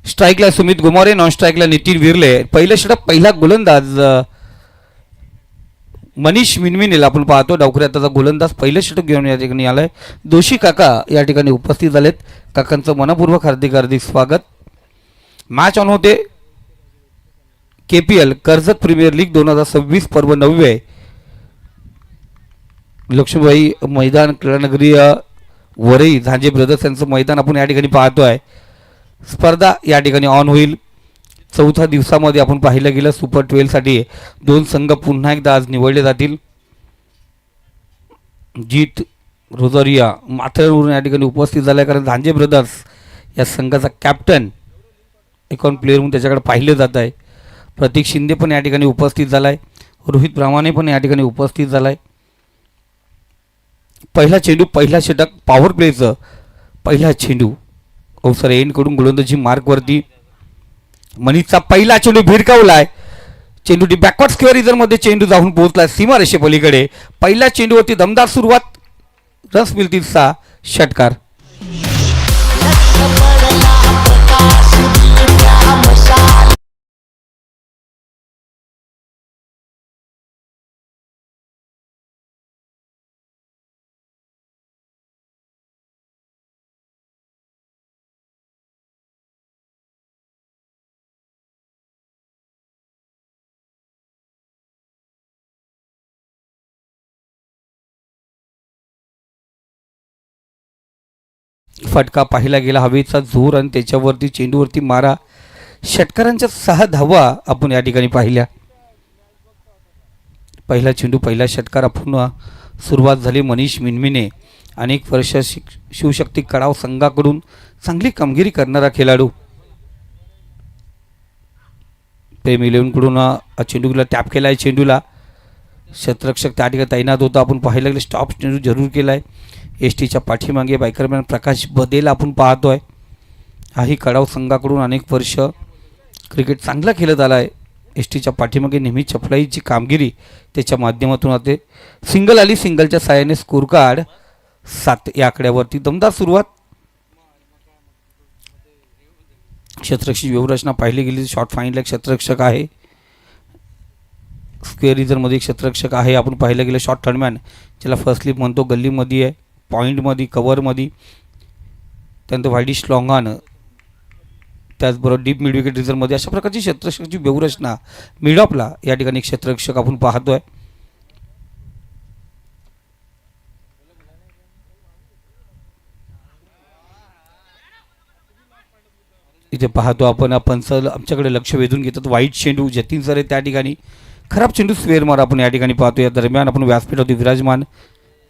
स्ट्राईकला Sumit गुमारे, non स्ट्राईकला Nitin विरले. पहिलं षटक पहिला गोलंदाज मनीष मिनमिनेल आपण पाहतो. डावखरे आताचा गोलंदाज पहिलं षटक घेऊन या ठिकाणी आलाय. दोषी काका या ठिकाणी उपस्थित झालेत. काकांचं मनपूर्वक हार्दिक हार्दिक स्वागत. मॅच ऑन होते. KPL कर्जत प्रीमियर लीग 2026 पर्व 9. लक्ष्मीबाई मैदान क्रीडानगरी वरई झांजे ब्रदर्स यांचं मैदान आपण या ठिकाणी पाहतोय. स्पर्धा या ठिकाणी ऑन होईल. चौथ्या दिवसामध्ये आपण पाहिलं गेलं सुपर 12 साठी 2 संघ पुन्हा एकदा आज निवडले जातील. जीत रोजरिया माथेरानवरून या ठिकाणी उपस्थित झाला, कारण झांजे ब्रदर्स या संघाचा कॅप्टन एकॉन प्लेअर म्हणून त्याच्याकडे पाहिलं जात आहे. प्रतीक शिंदे पण या ठिकाणी उपस्थित झाला आहे. रोहित ब्राह्मणे पण या ठिकाणी उपस्थित झाला आहे. पहिला चेंडू पहिला षटक पॉवर प्लेचं पहिला चेंडू अवसर एंडकडून गोलंदाजी मार्कवरती. मनीषचा पहिला चेंडू भिरकावलाय. चेंडू बॅकवर्ड स्क्वेअर रिझनमध्ये चेंडू जाऊन पोहोचला सीमारेषे पलीकडे. पहिल्या चेंडूवरती दमदार सुरुवात. रस मिळतील 6 षटकार. फटका पाहिला गेला. हवेचा जोर आणि त्याच्यावरती चेंडूवरती मारा. षटकारांच्या 6 धावा आपण या ठिकाणी पाहिल्या. पहिला चेंडू पहिला षटकार आपण सुरुवात झाली. मनीष मिनमिने अनेक वर्ष शिवशक्ती कडाव संघाकडून चांगली कामगिरी करणारा खेळाडू. प्रेम 11 कडून चेंडूला टॅप केला आहे. चेंडूला क्षेत्ररक्षक त्या ठिकाणी तैनात होता. आपण पाहायला गेलं स्टॉप चेंडू जरूर केला आहे. STच्या पाठीमागे बायकरमॅन प्रकाश बदेला आपण पाहतोय. हाही कडाव संघाकडून अनेक वर्ष क्रिकेट चांगला खेळत आला आहे. STच्या पाठीमागे नेहमी चपलाईची कामगिरी त्याच्या माध्यमातून होते. सिंगल आली. सिंगलच्या साहाय्याने स्कोर कार्ड 7 या आकड्यावरती दमदार सुरुवात. क्षेत्ररक्षक व्यूहरचना पाहिली गेली. शॉर्ट फाईनला क्षेत्ररक्षक आहे. स्क्वेअर रिझनमध्ये क्षेत्ररक्षक आहे. आपण पाहिलं गेलं शॉर्ट थर्डमॅन ज्याला फर्स्ट स्लिप म्हणतो गल्लीमध्ये आहे, पॉईंटमध्ये, कव्हरमध्ये. त्यानंतर व्हाईडिश लॉंगान, त्याचबरोबर डीप मिड विकेट रिझनमध्ये. अशा प्रकारची क्षेत्ररक्षकाची व्यूहरचना मिडऑफला या ठिकाणी क्षेत्ररक्षक आपण पाहतोय. इथे पाहतो आपण पंच आमच्याकडे लक्ष वेधून घेतात. वाईट चेंडू जतीन सर आहे त्या ठिकाणी. खराब चेंडू स्क्वेअर मार आपण या ठिकाणी पाहतो. या दरम्यान आपण व्यासपीठावरती विराजमान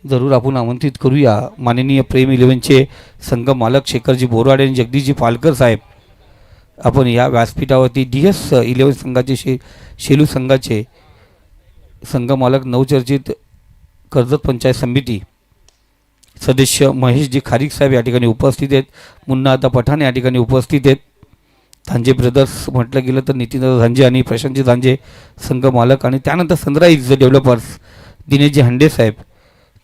जरूर आपण आमंत्रित करूया माननीय प्रेम 11चे संघ मालक शेखरजी बोराडे आणि जगदीशजी पालकर साहेब. आपण या व्यासपीठावरती DS 11 संघाचे शेलू संघाचे संघ मालक नवचर्चित कर्जत पंचायत समिती सदस्य महेशजी खारीक साहेब या ठिकाणी उपस्थित आहेत. मुन्ना आता पठाण या ठिकाणी उपस्थित आहेत. झांजे ब्रदर्स म्हटलं गेलं तर नितीन झांजे आणि प्रशांतजी झांजे संघ मालक, आणि त्यानंतर सनराईज डेव्हलपर्स दिनेशजी हांडे साहेब,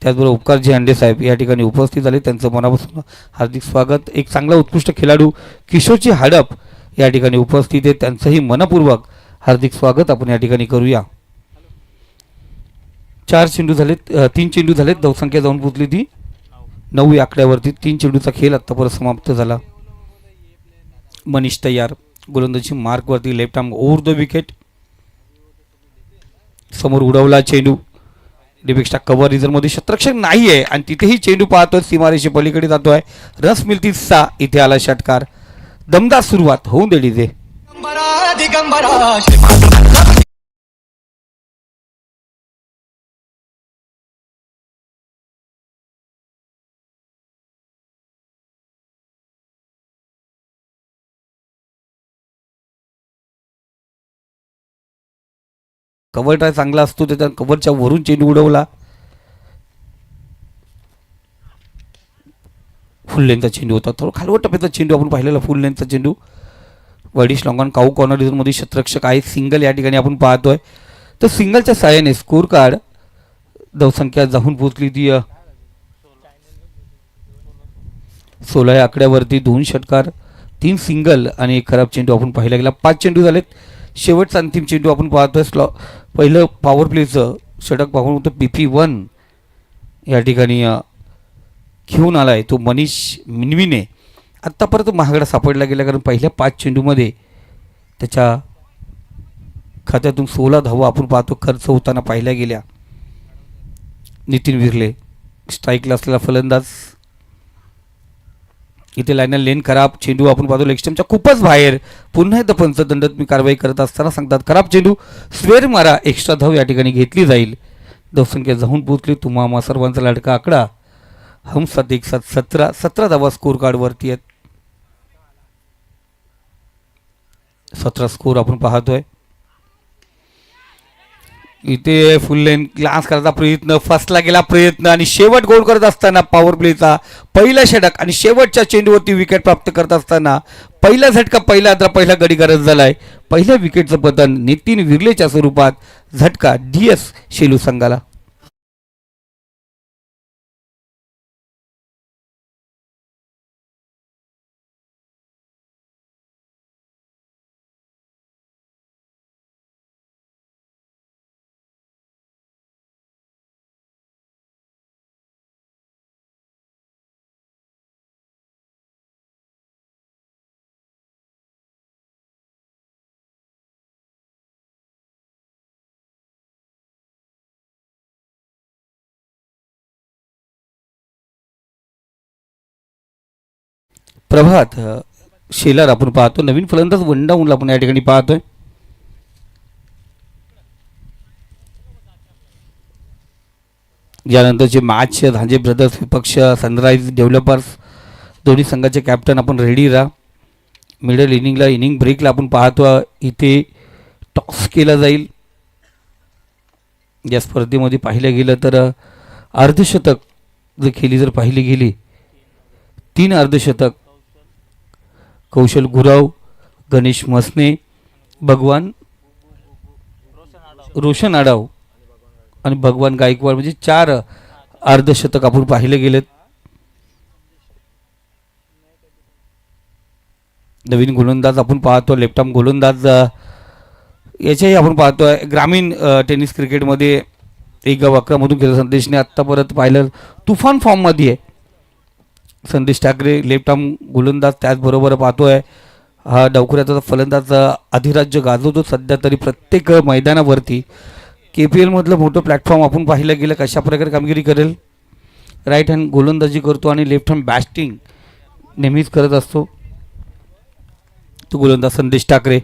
त्याचबरोबर उपकारजी हांडे साहेब या ठिकाणी उपस्थित झाले. त्यांचं मनापासून हार्दिक स्वागत. एक चांगला उत्कृष्ट खेळाडू किशोरजी हडप या ठिकाणी उपस्थित आहेत. त्यांचंही मनपूर्वक हार्दिक स्वागत आपण या ठिकाणी करूया. 4 चेंडू झालेत, 3 चेंडू झालेत. धावसंख्या जाऊन पोचली ती 9 या आकड्यावरती. 3 चेंडूचा खेळ आत्तापर्यंत समाप्त झाला. मनीष तयार. गोलंदाजी मार्कवरती. Left arm over the wicket. समोर उडवला चेंडू. डिपेक्षा कव्हर रिझनमध्ये क्षेत्ररक्षक नाही आहे आणि तिथेही चेंडू पाहतोय सीमारेषे पलीकडे जातोय. रस मिळतील 6. इथे आला षटकार. दमदार सुरुवात होऊन दिली ते. कव्हर ट्राय चांगला असतो. त्याच्या कव्हरच्या वरून चेंडू उडवला. फुल लेंथचा चेंडू होता. थोडं खालवट टप्प्याचा चेंडू आपण पाहिलेला फुल लेंथचा चेंडू. वडिश लॉंगॉन काऊ कॉर्नर रिझनमध्ये क्षेत्ररक्षक आहे. सिंगल या ठिकाणी आपण पाहतोय. तर सिंगलच्या साहाय्याने स्कोर कार्ड धावसंख्या जाऊन पोहोचली ती 16 या आकड्यावरती 2 षटकार, 3 सिंगल आणि एक खराब चेंडू आपण पाहायला गेला. 5 चेंडू झालेत. शेवटचा अंतिम चेंडू आपण पाहतोय. पहिलं पॉवर प्लेचं षटक पाहून होतं PP1 या ठिकाणी घेऊन आला आहे तो मनीष मिनविने. आत्तापर्यंत महागडा सापडला गेला, कारण पहिल्या 5 चेंडूमध्ये त्याच्या खात्यातून 16 धावा आपण पाहतो खर्च होताना पाहिल्या गेल्या. नितीन विरले स्ट्राईकला असलेला फलंदाज. इथे लाईनर लेन खराब, चेंडू आपण पाहतो लेगस्टमच्या खूपच बाहेर. पुन्हा एकदा पंचदंडात्मक कारवाई करत असताना सांगतात खराब चेंडू, स्वेर मारा, एक्स्ट्रा धाव या ठिकाणी घेतली जाईल. धावसंख्या जाऊन पोहोचली तुम्हा सर्वांचा लाडका आकडा हम 7-1-7 17 धावा स्कोर कार्डवरती आहेत. 17 स्कोर आपण पाहतोय. इथे फुल लेन ग्लास करायचा प्रयत्न, फसला गेला प्रयत्न आणि शेवट गोल करत असताना पॉवर प्लेचा पहिला षटक आणि शेवटच्या चेंडूवरती विकेट प्राप्त करत असताना पहिला झटका, पहिला गडी गरज झालाय. पहिल्या विकेटचं पतन नितीन विर्लेच्या स्वरूपात. झटका DS शेलू संघाला. प्रभात शेलार आपण पाहतो. नवीन फलंदाज वंडाऊनला आपण या ठिकाणी पाहतोय. यानंतरचे मॅच धांजे ब्रदर्स विपक्ष सनराईज डेव्हलपर्स, दोन्ही संघाचे कॅप्टन आपण रेडी राहा. मिडल इनिंगला इनिंग ब्रेकला आपण पाहतो इथे टॉस केला जाईल. या स्पर्धेमध्ये पाहिलं गेलं तर अर्धशतक जर खेळली जर पाहिली गेली, 3 अर्धशतक कौशल गुराव, गणेश मसने, भगवान रोशन आडाव आणि भगवान गायकवाड, म्हणजे 4 अर्धशतक आपण पाहिले गेलेत. नवीन गोलंदाज आपण पाहतो लेफ्ट आर्म गोलंदाज, याच्याही आपण पाहतोय ग्रामीण टेनिस क्रिकेटमध्ये 1-11 केलं संदेशने. आत्ता परत पाहिलं तुफान फॉर्ममध्ये आहे संदेश ठाकरे, लेफ्ट आर्म गोलंदाज. त्याचबरोबर पाहतोय हा डावखुऱ्याचा फलंदाज अधिराज्य गाजवतो सध्या तरी प्रत्येक मैदानावरती. KPL मधलं मोठं प्लॅटफॉर्म आपण पाहिलं गेलं कशा प्रकारे कामगिरी करेल. राईट हँड गोलंदाजी करतो आणि लेफ्ट हँड बॅटिंग नेहमीच करत असतो तो गोलंदाज संदेश ठाकरे.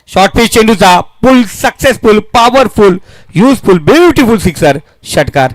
शॉर्ट पिच चेंडूचा pull successful, powerful, useful, beautiful sixer, षटकार.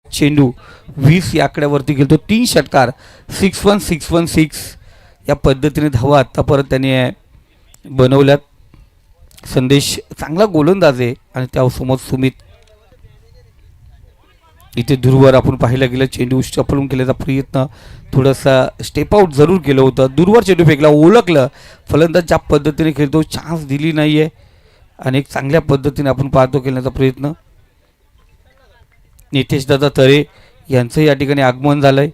चेंडू 20 या आकड्यावरती गेलो. 3 षटकार, 6-1-6-1-6 या पद्धतीने धावा आत्तापर्यंत त्याने बनवल्यात. संदेश चांगला गोलंदाज आहे आणि त्यासमोर सुमित. इथे दूरवर आपण पाहिलं गेलं चेंडू चपलून केल्याचा प्रयत्न, थोडासा स्टेप आउट जरूर केलं होतं. दूरवर चेंडू फेकला, ओळखलं फलंदाज ज्या पद्धतीने खेळतो, चान्स दिली नाही आहे आणि एक चांगल्या पद्धतीने आपण पाहतो केल्याचा प्रयत्न. नितेश दादा तरे यांचं या ठिकाणी आगमन झालंय.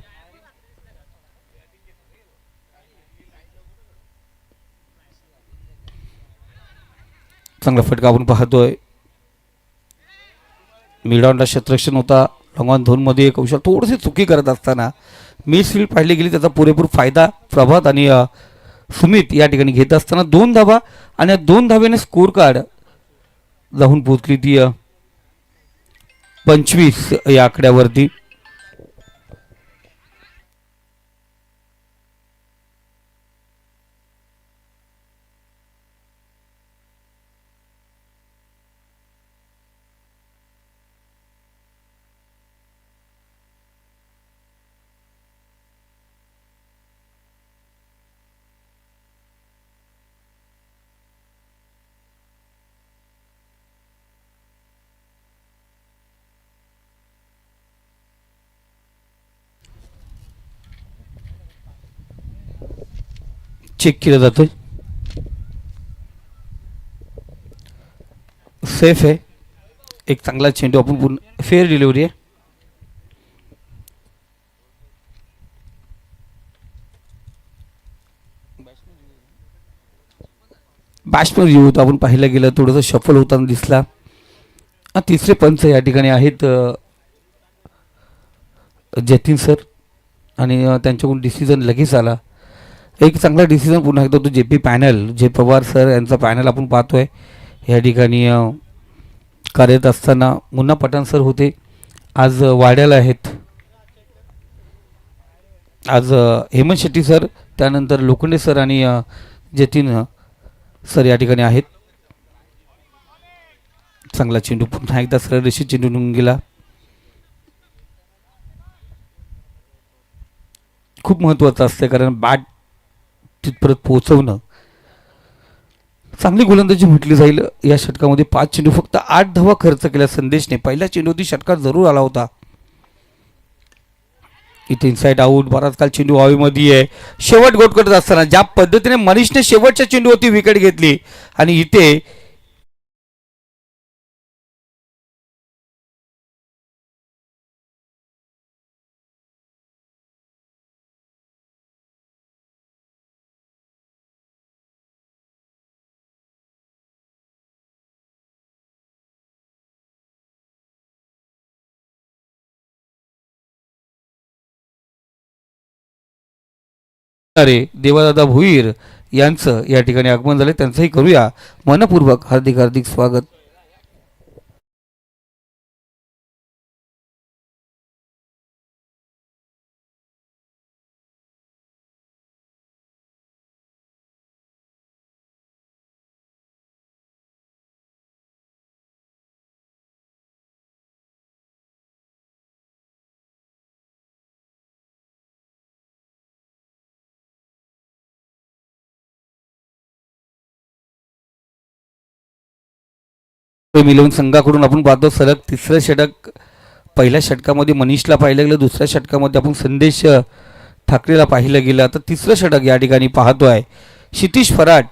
चांगला फटका आपण पाहतोय. मिडॉनला क्षेत्ररक्षण होता. लॉंगॉन झोनमध्ये कौशल थोडीशी चुकी करत असताना मिडफील्ड पाहिली गेली, त्याचा पुरेपूर फायदा प्रभात आणि सुमित या ठिकाणी घेत असताना 2 धावा आणि 2 धावेने स्कोर कार्ड जाऊन पोचली ती 25 या आकड्यावरती. चेक केला जातोय. सेफ आहे. एक चांगला चेंडू आपण पूर्ण फेअर डिलिव्हरी आहे. बॅट्समन रिव्ह्यू होता आपण पाहायला गेलं थोडंसं शफल होताना दिसला. तिसरे पंच या ठिकाणी आहेत जतीन सर आणि त्यांच्याकडून डिसिजन लगेच आला. एक चांगला डिसिजन पुन्हा एकदा तो JP पॅनल जे पवार सर यांचा पॅनल आपण पाहतोय या ठिकाणी कार्यरत असताना. मुन्ना पठाण सर होते आज वाड्याला आहेत. आज हेमंत शेट्टी सर त्यानंतर लोखंडे सर आणि जतीन सर या ठिकाणी आहेत. चांगला चेंडू पुन्हा एकदा सरळ रेषेत चेंडू निघून गेला. खूप महत्त्वाचं असते कारण बॅट तिथपर्यंत पोहोचवणं. चांगली गोलंदाजी म्हटली जाईल. या षटकामध्ये 5 चेंडू फक्त 8 धावा खर्च केल्या संदेशने. पहिल्या चेंडूवरती षटकार जरूर आला होता. इथे इनसाइड आउट. बराच काल चेंडू हवेमध्ये आहे. शेवट गोट करत असताना ज्या पद्धतीने मनीषने शेवटच्या चेंडूवरती विकेट घेतली आणि इथे देवादादा भोईर यांचं या ठिकाणी आगमन झाले. त्यांचंही करूया मनपूर्वक हार्दिक हार्दिक स्वागत. मिळवून संघाकडून आपण पाहतो सलग तिसरं षटक. पहिल्या षटकामध्ये मनीषला पाहिलं गेलं. दुसऱ्या षटकामध्ये आपण संदेश ठाकरेला पाहिलं गेलं. आता तिसरं षटक या ठिकाणी पाहतोय क्षितिज फराट.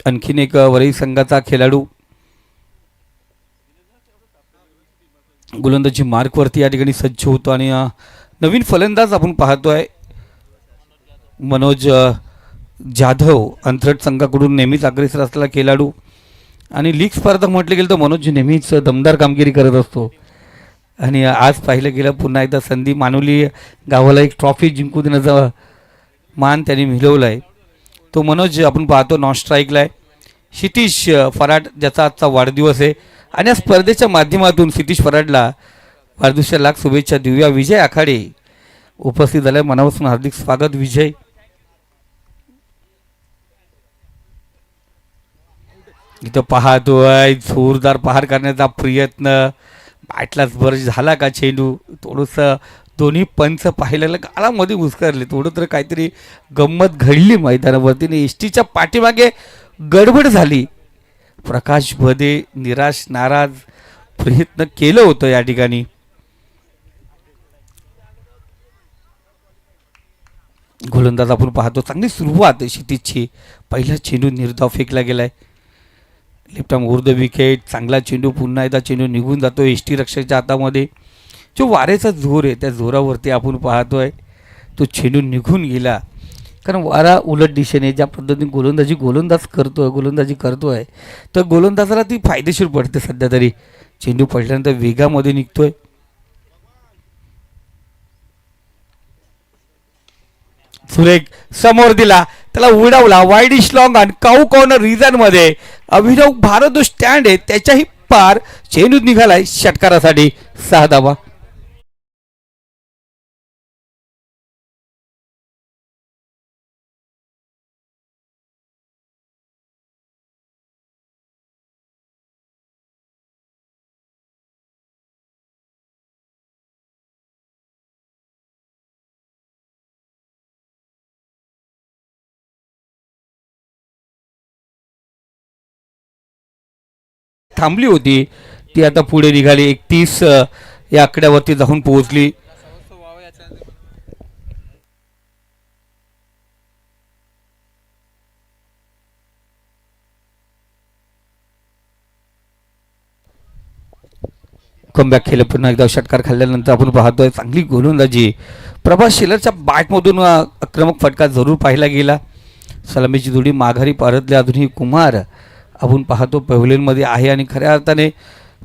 आणखीन एक वरई संघाचा खेळाडू गोलंदाजी मार्कवरती या ठिकाणी सज्ज होतो आणि नवीन फलंदाज आपण पाहतोय मनोज जाधव. अंतरट संघाकडून नेहमीच अग्रेसर असलेला खेळाडू आणि लीग स्पर्धा म्हटलं गेलं तर मनोज नेहमीच दमदार कामगिरी करत असतो आणि आज पाहिलं गेलं पुन्हा एकदा संधी मानवली गावाला एक ट्रॉफी जिंकू देण्याचा मान त्यांनी मिळवला आहे. तो मनोज आपण पाहतो नॉन स्ट्राईकला आहे. क्षितिज फराट ज्याचा आजचा वाढदिवस आहे आणि या स्पर्धेच्या माध्यमातून क्षितिज फराटला वाढदिवसाच्या लाख शुभेच्छा देऊया. विजय आखाडे उपस्थित झाले. मनापासून हार्दिक स्वागत विजय. इथं पाहतोय जोरदार पहार करण्याचा प्रयत्न. बॅटलाच बरं झाला का चेंडू. थोडंसं दोन्ही पंच पाहिलेलं गाळामध्ये घुसकारले. थोडं तर काहीतरी गंमत घडली मैदानावरती. एसटीच्या पाठीमागे गडबड झाली. प्रकाश भदे निराश नाराज प्रयत्न केलं होतं या ठिकाणी. गोलंदाज आपण पाहतो चांगली सुरुवात क्षितिजची. पहिला चेंडू निर्धाव फेकला गेलाय. Left arm over the wicket. चांगला चेंडू. पुन्हा एकदा चेंडू निघून जातो एसटी रक्षकाच्या हातामध्ये. जो वाऱ्याचा जोर आहे त्या जोरावरती आपण पाहतोय तो चेंडू निघून गेला. कारण वारा उलट दिशेने ज्या पद्धतीने गोलंदाजी करतोय तर गोलंदाजाला ती फायदेशीर पडते. सध्या तरी चेंडू पडल्यानंतर वेगामध्ये निघतोय. सुरेख समोर दिला. त्याला उडवला. वाईडिश लॉंग आणि काऊ कॉर्नर रिजन मध्ये अभिनव भारत स्टँड आहे त्याच्याही पार चेंडू निघालाय षटकारासाठी. 6 धावा. थांबली होती ती आता पुढे निघाली. 31 या आकड्यावरती जाऊन पोहोचली. कमबॅक केलं. पुन्हा एकदा षटकार खाल्ल्यानंतर आपण पाहतोय चांगली गोलंदाजी प्रभास शेलरच्या बॅटमधून आक्रमक फटका जरूर पाहिला गेला. सलामीची जोडी माघारी परतल्या. अजूनही कुमार आपण पाहतो पॅव्हलियनमध्ये आहे आणि खऱ्या अर्थाने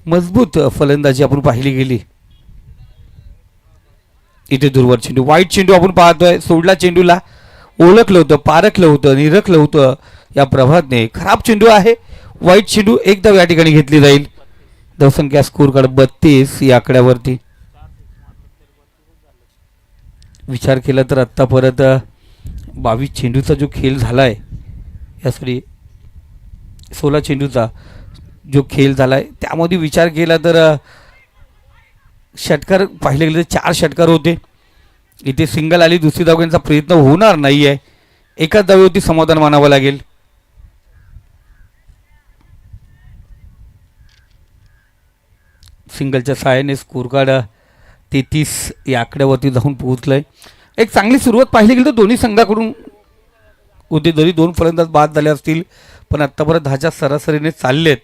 मजबूत फलंदाजी आपण पाहिली गेली. इथे दूरवर चेंडू, वाईट चेंडू आपण पाहतोय. सोडला चेंडूला, ओळखलं होतं, पारखलं होतं, निरखलं होतं या प्रभातने. खराब चेंडू आहे, वाईट चेंडू. एक धाव या ठिकाणी घेतली जाईल. धावसंख्या स्कोर कार्ड 32 या आकड्यावरती. विचार केला तर आत्ता परत 22 चेंडूचा जो खेळ झालाय, यासाठी 16 चेंडूचा जो खेळ झालाय त्यामध्ये विचार केला तर षटकार पाहिले गेले तर 4 षटकार होते. इथे सिंगल आली, दुसरी धाव घेण्याचा प्रयत्न होणार नाही आहे. एकाच धावेवरती समाधान मानावं लागेल. सिंगलच्या सहाय्याने स्कोर कार्ड 33 या आकड्यावरती जाऊन पोहोचलंय. एक चांगली सुरुवात पाहिली गेली तर दोन्ही संघाकडून होते. जरी 2 फलंदाज बाद झाले असतील पण आत्तापर्यंत 10च्या सरासरीने चाललेत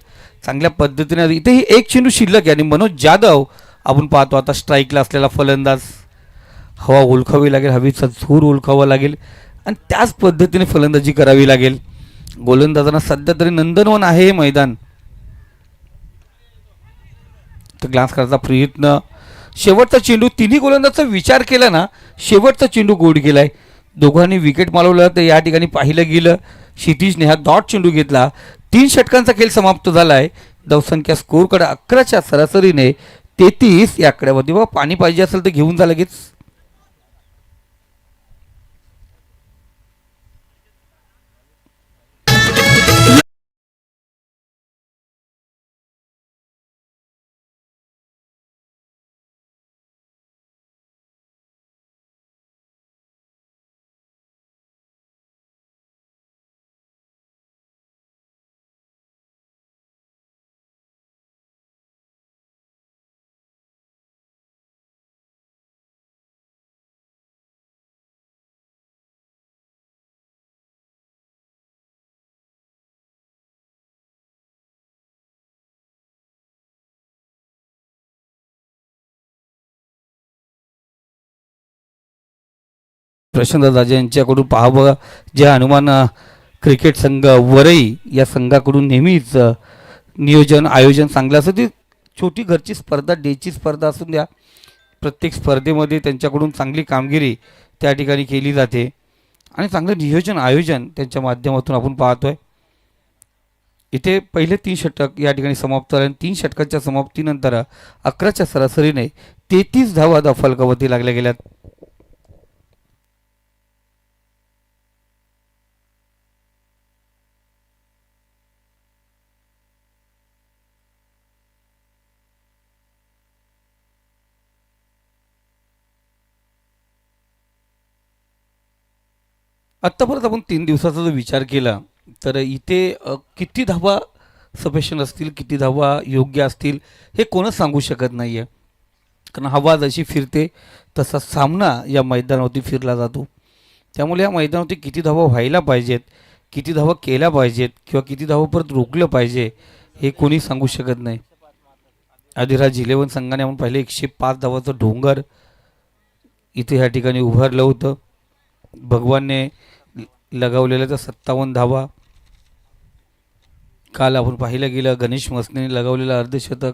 चांगल्या पद्धतीने. इथेही एक चेंडू शिल्लक आहे आणि मनोज जाधव आपण पाहतो आता स्ट्राईकला असलेला फलंदाज. हवा ओळखावी लागेल, हवेचा जोर ओळखावा लागेल आणि त्याच पद्धतीने फलंदाजी करावी लागेल. गोलंदाजांना सध्या तरी नंदनवन आहे हे मैदान. तर ग्लास करायचा प्रयत्न, शेवटचा चेंडू. तिन्ही गोलंदाजाचा विचार केला ना, शेवटचा चेंडू गोड गेलाय. दोघांनी विकेट मारवलं तर या ठिकाणी पाहिलं गेलं. क्षितिजने हा डॉट चेंडू घेतला. 3 षटकांचा खेळ समाप्त झालाय. धावसंख्या स्कोर कडे 11च्या सरासरीने 33 या आकड्यावरती. बघा पाणी पाहिजे असेल तर घेऊन जा लगेच. प्रशांत राजे यांच्याकडून पाहावं जे हनुमान क्रिकेट संघ वरई या संघाकडून नेहमीच नियोजन आयोजन चांगलं असतं. ती छोटी घरची स्पर्धा, डेची स्पर्धा असून द्या, प्रत्येक स्पर्धेमध्ये त्यांच्याकडून चांगली कामगिरी त्या ठिकाणी केली जाते आणि चांगलं नियोजन आयोजन त्यांच्या माध्यमातून आपण पाहतोय. इथे पहिले 3 षटक या ठिकाणी समाप्त झाले आणि 3 षटकांच्या समाप्तीनंतर 11च्या सरासरीने 33 धावा फलकावरती लागल्या गेल्यात. आत्तापर्यंत आपण 3 दिवसाचा जर विचार केला तर इथे किती धावा सफिशियंट असतील, किती धावा योग्य असतील हे कोणच सांगू शकत नाही आहे. कारण हवा जशी फिरते तसा सामना या मैदानावरती फिरला जातो. त्यामुळे या मैदानावरती किती धावा व्हायला पाहिजेत, किती धावा केल्या पाहिजेत किंवा किती धावा परत रोखलं पाहिजे हे कोणी सांगू शकत नाही. आदिराज 11 संघाने आपण पाहिले 105 धावाचं ढोंगर इथे या ठिकाणी उभारलं होतं. भगवानने लगावलेल्या तर 57 धावा. काल आपण पाहिलं गेलं गणेश मसनेने लगावलेलं अर्धशतक,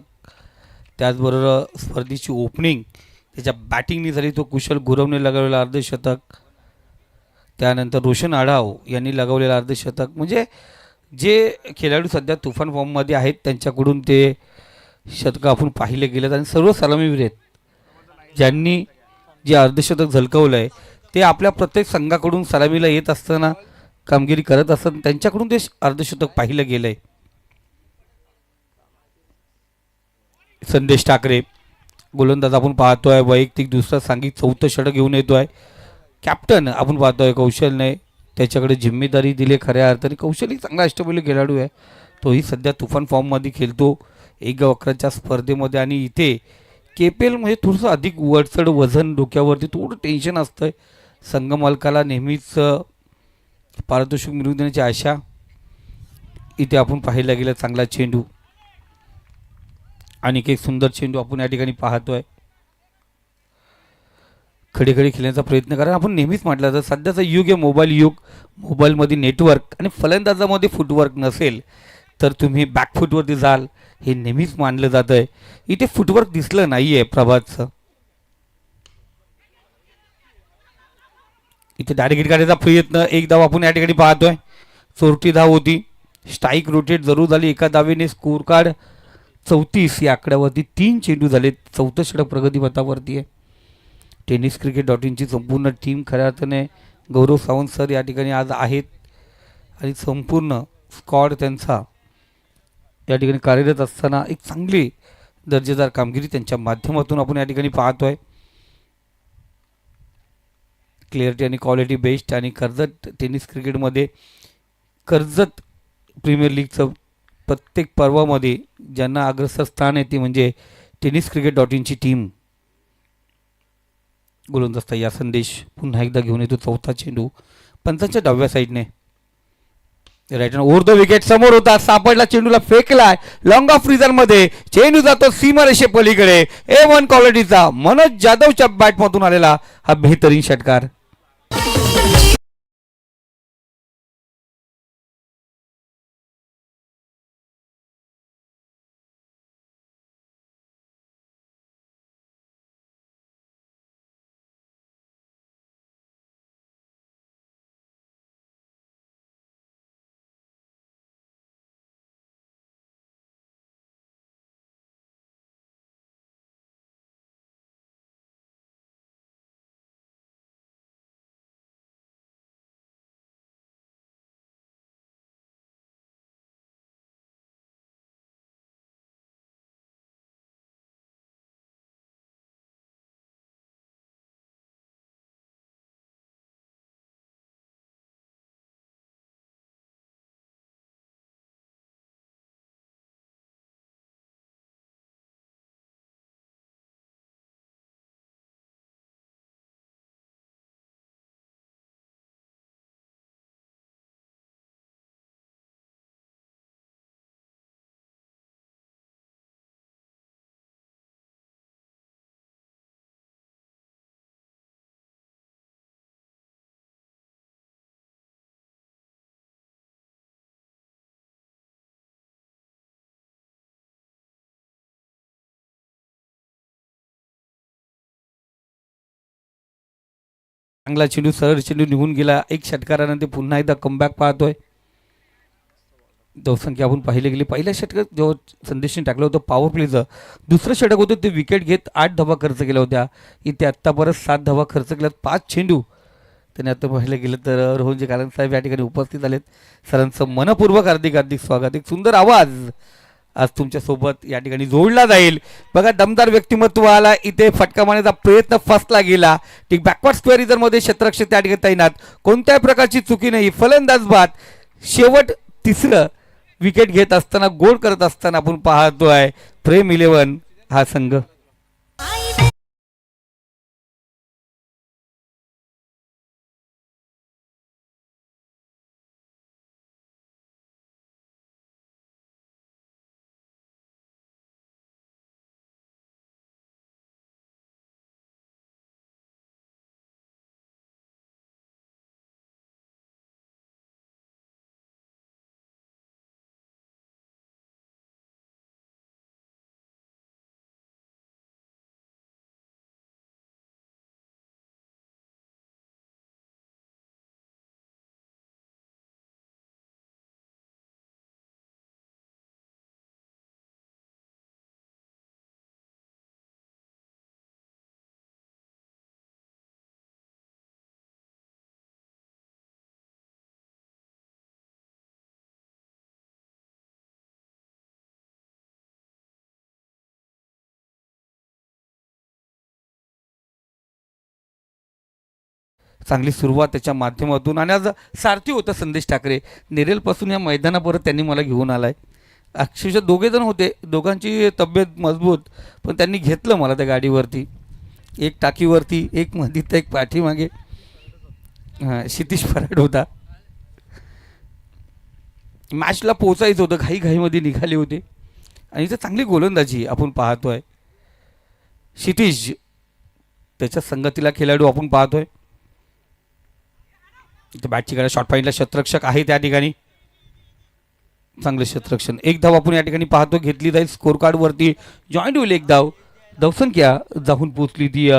त्याचबरोबर स्पर्धेची ओपनिंग त्याच्या बॅटिंगनी झाली, तो कुशल गुरवने लगावलेलं अर्धशतक, त्यानंतर रोशन आढाव यांनी लगावलेलं अर्धशतक. म्हणजे जे खेळाडू सध्या तुफान फॉर्ममध्ये आहेत त्यांच्याकडून ते शतकं आपण पाहिले गेलेत आणि सर्व सलामीवीर आहेत ज्यांनी जे अर्धशतक झलकवलं आहे ते आपल्या प्रत्येक संघाकडून सलामीला येत असताना कामगिरी करत असताना त्यांच्याकडून ते अर्धशतक पाहिलं गेलं आहे. संदेश ठाकरे गोलंदाज आपण पाहतोय, वैयक्तिक दुसरा सांघिक 4थं षटक घेऊन येतोय. कॅप्टन आपण पाहतोय कौशलने त्याच्याकडे जिम्मेदारी दिली. खऱ्या अर्थाने कौशल ही चांगला अष्टपैलू खेळाडू आहे. तोही सध्या तुफान फॉर्ममध्ये खेळतो 1-11च्या स्पर्धेमध्ये. आणि इथे केपेल म्हणजे थोडंसं अधिक वरचढ वजन, डोक्यावरती थोडं टेन्शन असतंय. संघ मालकाला नेहमीच पारितोषिक मिळवून देण्याची आशा. इथे आपण पाहायला गेलं चांगला चेंडू आणि एक सुंदर चेंडू आपण या ठिकाणी पाहतोय. खडे खडे खेळण्याचा प्रयत्न करा. आपण नेहमीच म्हटलं तर सध्याचं युग आहे मोबाईल युग. मोबाईलमध्ये नेटवर्क आणि फलंदाजामध्ये फुटवर्क नसेल तर तुम्ही बॅकफूटवरती जाल हे नेहमीच मानलं जातं आहे. इथे फुटवर्क दिसलं नाही आहे प्रभातचं. इथे डायरेक्ट हिट काढायचा प्रयत्न. एक धाव आपण या ठिकाणी पाहतोय. चोरटी धाव होती. स्ट्राईक रोटेट जरूर झाली एका धावेने. स्कोर कार्ड 34 या आकड्यावरती 3 चेंडू झाले. 4थं षटक प्रगतीपथावरती आहे. टेनिस क्रिकेट .inची संपूर्ण टीम खऱ्या अर्थाने गौरव सावंत सर या ठिकाणी आज आहेत आणि संपूर्ण स्क्वॉड त्यांचा या ठिकाणी कार्यरत असताना एक चांगली दर्जेदार कामगिरी त्यांच्या माध्यमातून आपण या ठिकाणी पाहतोय. क्लिअरिटी आणि क्वालिटी बेस्ट. आणि कर्जत टेनिस क्रिकेटमध्ये कर्जत प्रीमियर लीगचं प्रत्येक पर्वामध्ये ज्यांना अग्रसर स्थान आहे ते म्हणजे टेनिस क्रिकेट .inची टीम. गोलंदाज या संदेश पुन्हा एकदा घेऊन येतो. 4था चेंडू पंचांच्या डाव्या साईडने right hand over the wicket. समोर होता सापडला. चेंडूला फेकलाय लॉंग ऑफ रिझन मध्ये. चेंडू जातो सीमारेषे पलीकडे. A1 क्वालिटीचा मनोज जाधवच्या बॅटमधून आलेला हा बेहतरीन षटकार. चांगला चेंडू सरळ चेंडू निघून गेला. एक षटकारानंतर पुन्हा एकदा कमबॅक पाहतोय. धावसंख्या आपण पाहिले गेली. पहिल्या षटकात जो संदेशने टाकलं होतं पॉवर प्लेचं दुसरं षटक होतं ते विकेट घेत 8 धावा खर्च केल्या होत्या. इथे आत्ता परत 7 धावा खर्च केल्यात. 5 चेंडू त्याने आता पाहिलं गेलं तर रोहनजी कालन साहेब या ठिकाणी उपस्थित झालेत. सरांचं मनपूर्वक हार्दिक हार्दिक स्वागत. एक सुंदर आवाज आज तुमच्यासोबत या ठिकाणी जोडला जाईल. बघा दमदार व्यक्तिमत्व आला. इथे फटका मारण्याचा प्रयत्न फसला गेला. ठीक बॅकवर्ड स्क्वेअर इजरमध्ये क्षेत्ररक्षक त्या ठिकाणी तैनात. कोणत्याही प्रकारची चुकी नाही. फलंदाज बाद. शेवट तिसरं विकेट घेत असताना गोल करत असताना आपण पाहतोय प्रेम 11 हा संघ. चांगली सुरुवात त्याच्या माध्यमातून. आणि आज सारथी होता संदेश ठाकरे. नेरेलपासून या मैदानापर्यंत त्यांनी मला घेऊन आलाय. अक्षरशः दोघे जण होते. दोघांची तब्येत मजबूत पण त्यांनी घेतलं मला त्या गाडीवरती. एक टाकीवरती एक मध्ये तर एक पाठीमागे. हां क्षितिश फराड होता. मॅचला पोचायचं होतं. घाईघाईमध्ये निघाले होते आणि इथे चांगली गोलंदाजी आपण पाहतोय. क्षितिज त्याच्या संगतीला खेळाडू आपण पाहतोय. इथे बॅटची कडे शॉर्ट पॉईंटला शतरक्षक आहे त्या ठिकाणी. चांगले शतरक्षण. एक धाव आपण या ठिकाणी पाहतो घेतली जाईल. स्कोर कार्ड वरती जॉईंट होईल एक धाव. धावसंख्या जाऊन पोहोचली ती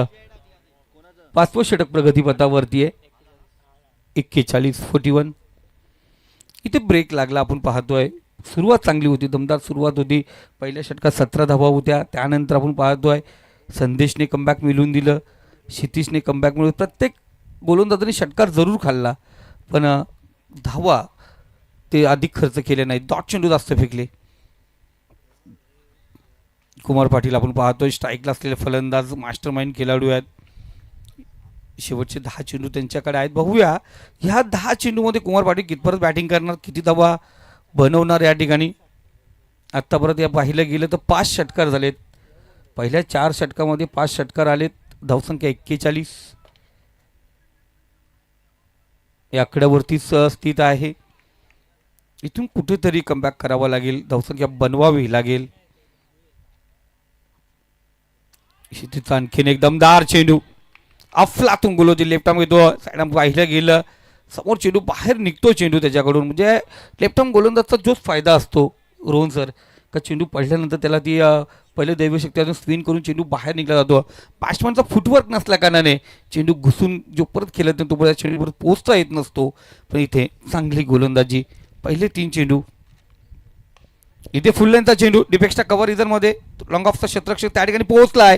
5वं षटक प्रगतीपथावरती आहे. 41-41. इथे ब्रेक लागला आपण पाहतोय. सुरुवात चांगली होती, दमदार सुरुवात होती. पहिल्या षटकात 17 धावा होत्या. त्यानंतर आपण पाहतोय संदेशने कमबॅक मिळवून दिलं, क्षितिजने कमबॅक मिळवून. प्रत्येक गोलंदाजाने षटकार जरूर खाल्ला, पण धावा ते अधिक खर्च केले नाही. डॉट चेंडू जास्त फेकले. कुमार पाटील आपण पाहतोय स्ट्राईकला असलेले फलंदाज, मास्टर माइंड खेळाडू आहेत. शेवटचे 10 चेंडू त्यांच्याकडे आहेत. बघूया ह्या 10 चेंडूमध्ये कुमार पाटील कितपर्यंत बॅटिंग करणार, किती धावा बनवणार या ठिकाणी. आत्तापर्यंत या पाहिलं गेलं तर 5 षटकार झालेत. पहिल्या 4 षटकामध्ये 5 षटकार आलेत. धावसंख्या 41 या आकड्यावरतीच स्थित आहे. इथून कुठेतरी कमबॅक करावा लागेल, धावसंख्या बनवावी लागेल. तिथं आणखीन एक दमदार चेंडू, अफलातून गोल होती. लेफ्ट आर्म घेतो, साईड आर्म पाहिलं गेलं, समोर चेंडू बाहेर निघतो चेंडू त्याच्याकडून. म्हणजे लेफ्ट आर्म गोलंदाजचा जोच फायदा असतो रोहन सर, का चेंडू पडल्यानंतर त्याला ती पहिले दैवशक्ती स्पिन करून चेंडू बाहेर निघला जातो. बॅट्समॅनचा फुटवर्क नसल्या कारणाने चेंडू घुसून जो परत खेळत नाही तो चेंडू परत पोहोचता येत नसतो. पण इथे चांगली गोलंदाजी. पहिले 3 चेंडू. इथे फुल लेंथचा चेंडू, डिफेक्सच्या कव्हर रिझनमध्ये लॉंग ऑफचा शतरक्षक त्या ठिकाणी पोहोचलाय.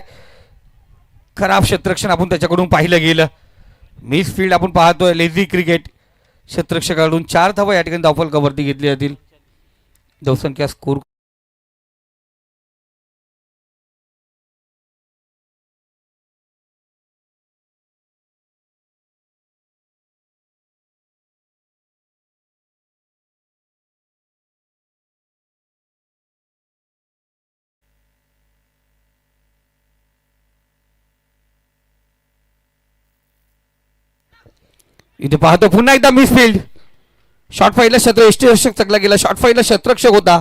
खराब शतरक्षण आपण त्याच्याकडून पाहिलं गेलं. मिस फील्ड आपण पाहतोय. Lazy cricket. शतरक्षकाकडून 4 धावा या ठिकाणी धावफलकावरती घेतली जातील. धावसंख्या स्कोर इथे पाहतो पुन्हा एकदा मिस फील्ड. शॉर्ट फाईलला यष्टिरक्षक चकला गेला. शॉर्ट फाईलला शतरक्षक होता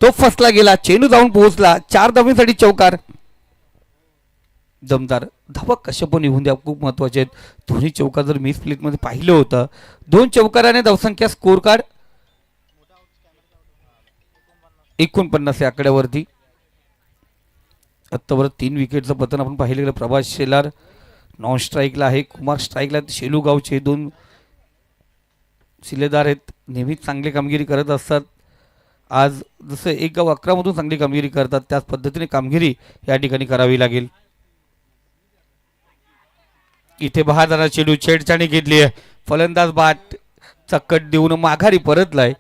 तो फसला गेला. चेंडू जाऊन पोहोचला. 4 धावांसाठी चौकार. दमदार धावा कशा पण निघून द्या, खूप महत्वाचे आहेत. दोन्ही चौकार जर मिस फील्डमध्ये पाहिलं होतं, 2 चौकाराने धावसंख्या स्कोर कार्ड 49 या आकड्यावरती. आत्तावर 3 विकेटचं पतन आपण पाहिलं गेलं. प्रभास शेलार नॉन स्ट्राईकला आहे. कुमार स्ट्राईकला. शेलू गावचे 2 शिलेदार आहेत. नेहमीच चांगली कामगिरी करत असतात. आज जसं एक गाव 11 मधून चांगली कामगिरी करतात, त्याच पद्धतीने कामगिरी या ठिकाणी करावी लागेल. इथे बहादरा चेंडू छेडछाणी घेतली आहे. फलंदाज बाट चक्कट देऊन माघारी परतलाय.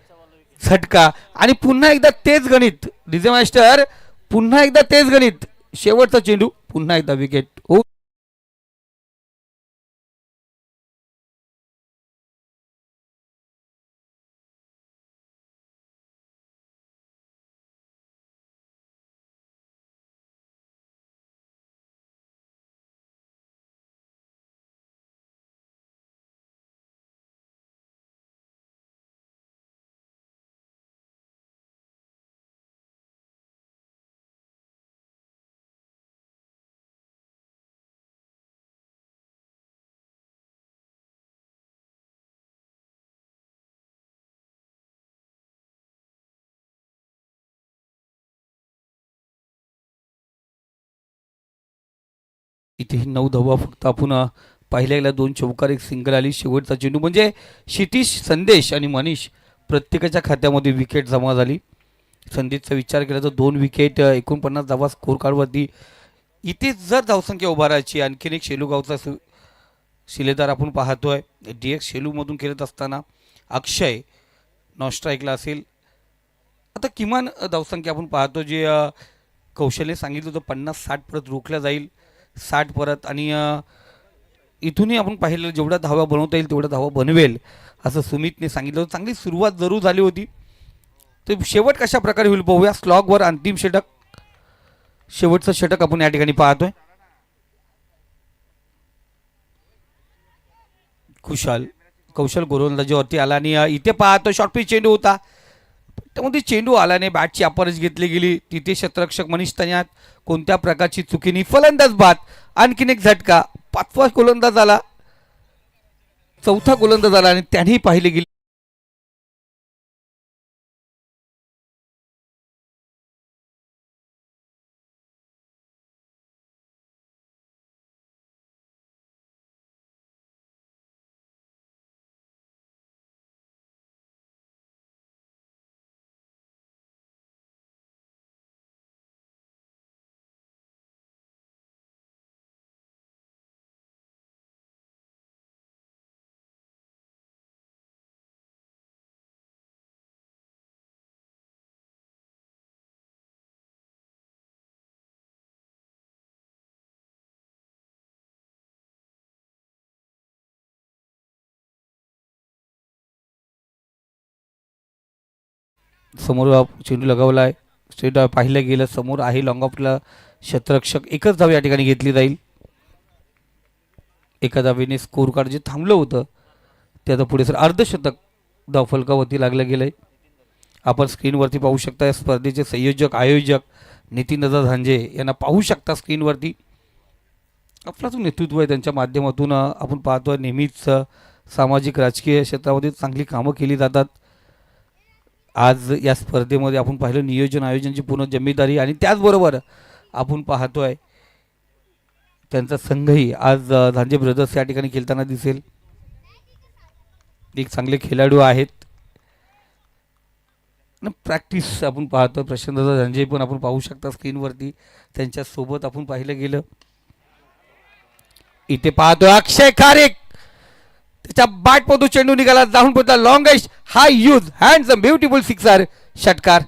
झटका आणि पुन्हा एकदा तेच गणित. डीजे मास्टर पुन्हा एकदा तेच गणित. शेवटचा चेंडू, पुन्हा एकदा विकेट. हो, इथे 9 धावा फक्त आपण पाहिल्या गेल्या. 2 चौकार, 1 सिंगल आली. शेवटचा चेंडू म्हणजे क्षितिज, संदेश आणि मनीष प्रत्येकाच्या खात्यामध्ये विकेट जमा झाली. संदेशचा विचार केला तर 2 विकेट, 49 धावा स्कोर कार्डवरती. इथे जर धावसंख्या उभारायची, आणखीन एक शेलूगावचा शिलेदार आपण पाहतोय. DX शेलूमधून खेळत असताना अक्षय नॉन स्ट्राईकला असेल. आता किमान धावसंख्या आपण पाहतो जे कौशल्य सांगितलं होतं 50-60 परत रोखल्या जाईल. 60 परत आणि इथूनही आपण पाहिलं जेवढ्या धावा बनवता येईल तेवढ्या धावा बनवेल असं सुमितने सांगितलं होतं. चांगली सुरुवात जरूर झाली होती. तर शेवट कशा प्रकारे होईल पाहूया. स्लॉगवर अंतिम षटक, शेवटचं षटक आपण या ठिकाणी पाहतोय. कौशल गोलंदाजीवरती आला आणि इथे पाहतो शॉर्ट पिच चेंडू होता. त्यामध्ये चेंडू आला नाही, बॅटची अपरच घेतली गेली. तिथे क्षेत्ररक्षक मनीष तन्यात कोणत्या प्रकारची चुकीनी, फलंदाज बाद. आणखीन एक झटका, पाचवा गोलंदाज आला, चौथा गोलंदाज आला आणि त्यानेही पाहिले गेले. समोर चेंडू लगावला आहे, स्ट्रेट पाहिलं गेलं, समोर आहे लॉंग ऑफला क्षेत्ररक्षक. एकच धाव या ठिकाणी घेतली जाईल. एका धावेने स्कोर कार्ड जे थांबलं होतं ते आता पुढे सर अर्धशतक धाव फलकावरती लागलं गेलंय. आपण स्क्रीनवरती पाहू शकता. या स्पर्धेचे संयोजक आयोजक नितीन दादा झांजे यांना पाहू शकता स्क्रीनवरती. आपला जो नेतृत्व आहे त्यांच्या माध्यमातून आपण पाहतो नेहमीच सामाजिक राजकीय क्षेत्रामध्ये चांगली कामं केली जातात. आज या स्पर्धेमध्ये आपण पाहिलं नियोजन आयोजनाची पूर्ण जिम्मेदारी आणि त्याचबरोबर आपण पाहतोय त्यांचा संघही आज झांजे ब्रदर्स या ठिकाणी खेळताना दिसेल. एक चांगले खेळाडू आहेत. प्रॅक्टिस आपण पाहतो प्रशांतदादा झांजे पण आपण पाहू शकता स्क्रीनवरती. त्यांच्यासोबत आपण पाहिलं गेलं. इथे पाहतोय अक्षय खारेक, त्याच्या बॅट मधून चेंडू निघाला, जाऊन पोहोचला longest high use hands a beautiful sixer, षटकार.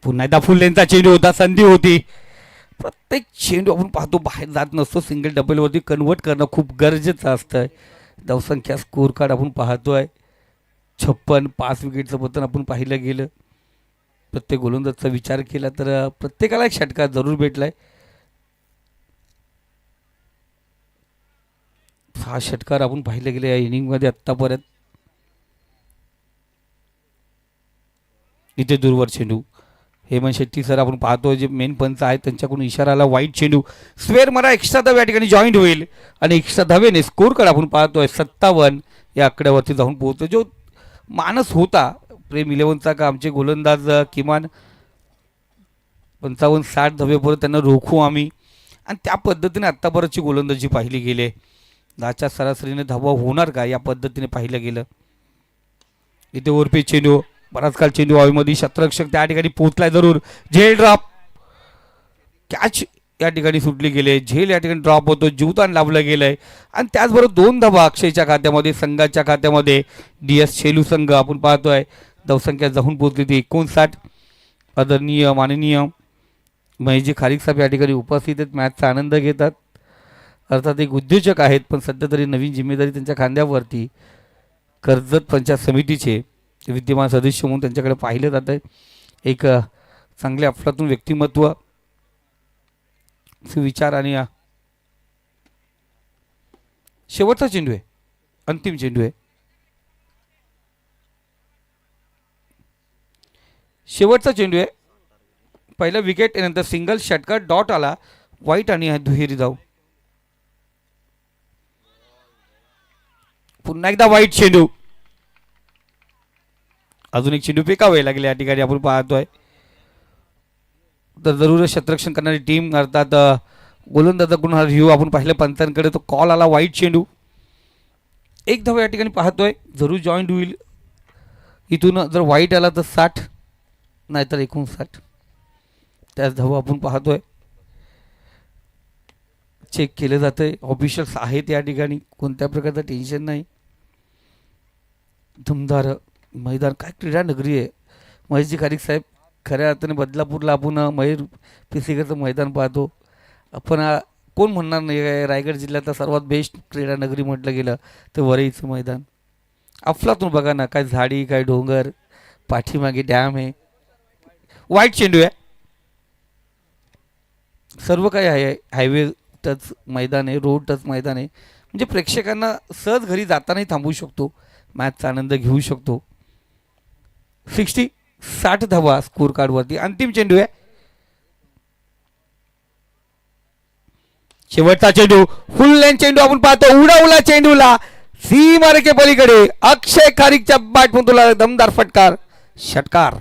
पुन्हा एकदा फुल लेनचा चेंडू होता, संधी होती. प्रत्येक चेंडू आपण पाहतो बाहेर जात नसतो, सिंगल डबलवरती कन्वर्ट करणं खूप गरजेचं असतं. धावसंख्या स्कोर कार्ड आपण पाहतोय 56, 5 विकेटचं पतन आपण पाहिलं गेलं. प्रत्येक गोलंदाजचा विचार केला तर प्रत्येकाला एक षटकार जरूर भेटलाय. 6 षटकार आपण पाहिले गेले या इनिंगमध्ये आत्तापर्यंत. इथे दूरवर चेंडू, हेमंत शेट्टी सर आपण पाहतो जे मेन पंच आहेत त्यांच्याकडून इशारा आला वाईट चेंडू. स्वेर मारा, एक्स्ट्रा धाव या ठिकाणी जॉईंट होईल आणि एक्स्ट्रा धावेने स्कोर कार्ड आपण पाहतोय 57 या आकड्यावरती जाऊन पोहोचतो. जो मानस होता प्रेम इलेव्हनचा का आमचे गोलंदाज किमान 55-60 धावेपर्यंत त्यांना रोखू आम्ही, आणि त्या पद्धतीने आत्तापर्यंतची गोलंदाजी पाहिली गेली. 10च्या सरासरीने धावा होणार का या पद्धतीने पाहिलं गेलं. इथे ओरपी चेंडू, बराच काल चेंडू हवेमध्ये, क्षेत्ररक्षक त्या ठिकाणी पोहोचलाय जरूर. झेल ड्रॉप, कॅच या ठिकाणी सुटली गेले. झेल या ठिकाणी ड्रॉप होतो, जीवतान लावलं गेलंय आणि त्याचबरोबर 2 धावा अक्षयच्या खात्यामध्ये, संघाच्या खात्यामध्ये. DS शेलू संघ आपण पाहतोय धावसंख्या जाऊन पोहोचली ती 59. आदरणीय माननीय महेशजी खारीक साहेब या ठिकाणी उपस्थित आहेत, मॅचचा आनंद घेतात. अर्थात एक उद्योजक आहेत पण सध्या तरी नवीन जिम्मेदारी त्यांच्या खांद्यावरती. कर्जत पंचायत समितीचे विद्यमान सदस्य म्हणून त्यांच्याकडे पाहिलं जात आहे. एक चांगले अफलातून व्यक्तिमत्व, विचार आणि शेवटचा चेंडू आहे, अंतिम चेंडू आहे. शेवटचा चेंडू आहे, पहिला विकेट नंतर सिंगल, षटकार, डॉट आला, वाईट आणि दुहेरी धाव. पुन्हा एकदा वाईट चेंडू, अजून एक चेंडू फेकावे लागले या ठिकाणी आपण पाहतोय. तर जरूर क्षेत्ररक्षण करणारी टीम अर्थात गोलंदाजाकडून हा रिव्ह्यू आपण पाहिलं पंचांकडे, तो कॉल आला वाईट चेंडू. एक धाव या ठिकाणी पाहतोय जरूर जॉईंट होईल. इथून जर वाईट आला तर 60 नाहीतर 59, त्याच धाव आपण पाहतोय. चेक केलं जातं आहे. ऑफिशियल्स आहेत या ठिकाणी, कोणत्या प्रकारचं टेन्शन नाही. धुमधार मैदान, काय क्रीडा नगरी आहे महेशजी खारीक साहेब. खऱ्या अर्थाने बदलापूरला आपण मयूर पिसेकरचं मैदान पाहतो. आपण कोण म्हणणार नाही काय रायगड जिल्ह्यातलं सर्वात बेस्ट क्रीडा नगरी म्हटलं गेलं तर वरईचं मैदान. अफलातून बघा ना, काय झाडी, काय डोंगर, पाठीमागे डॅम आहे, वाईट चेंडू आहे, सर्व काही आहे. हायवे टच मैदान आहे, रोड टच मैदान आहे. म्हणजे प्रेक्षकांना सहज घरी जातानाही थांबवू शकतो, मॅचचा आनंद घेऊ शकतो. 60 धावा स्कोर कार्डवरती. अंतिम चेंडू आहे, शेवटचा चेंडू, फुल लेन चेंडू आपण पाहतो. उडवला चेंडूला सीमारेखे पलीकडे, अक्षय खारीकच्या बॅटमधून तुला दमदार फटकार, षटकार.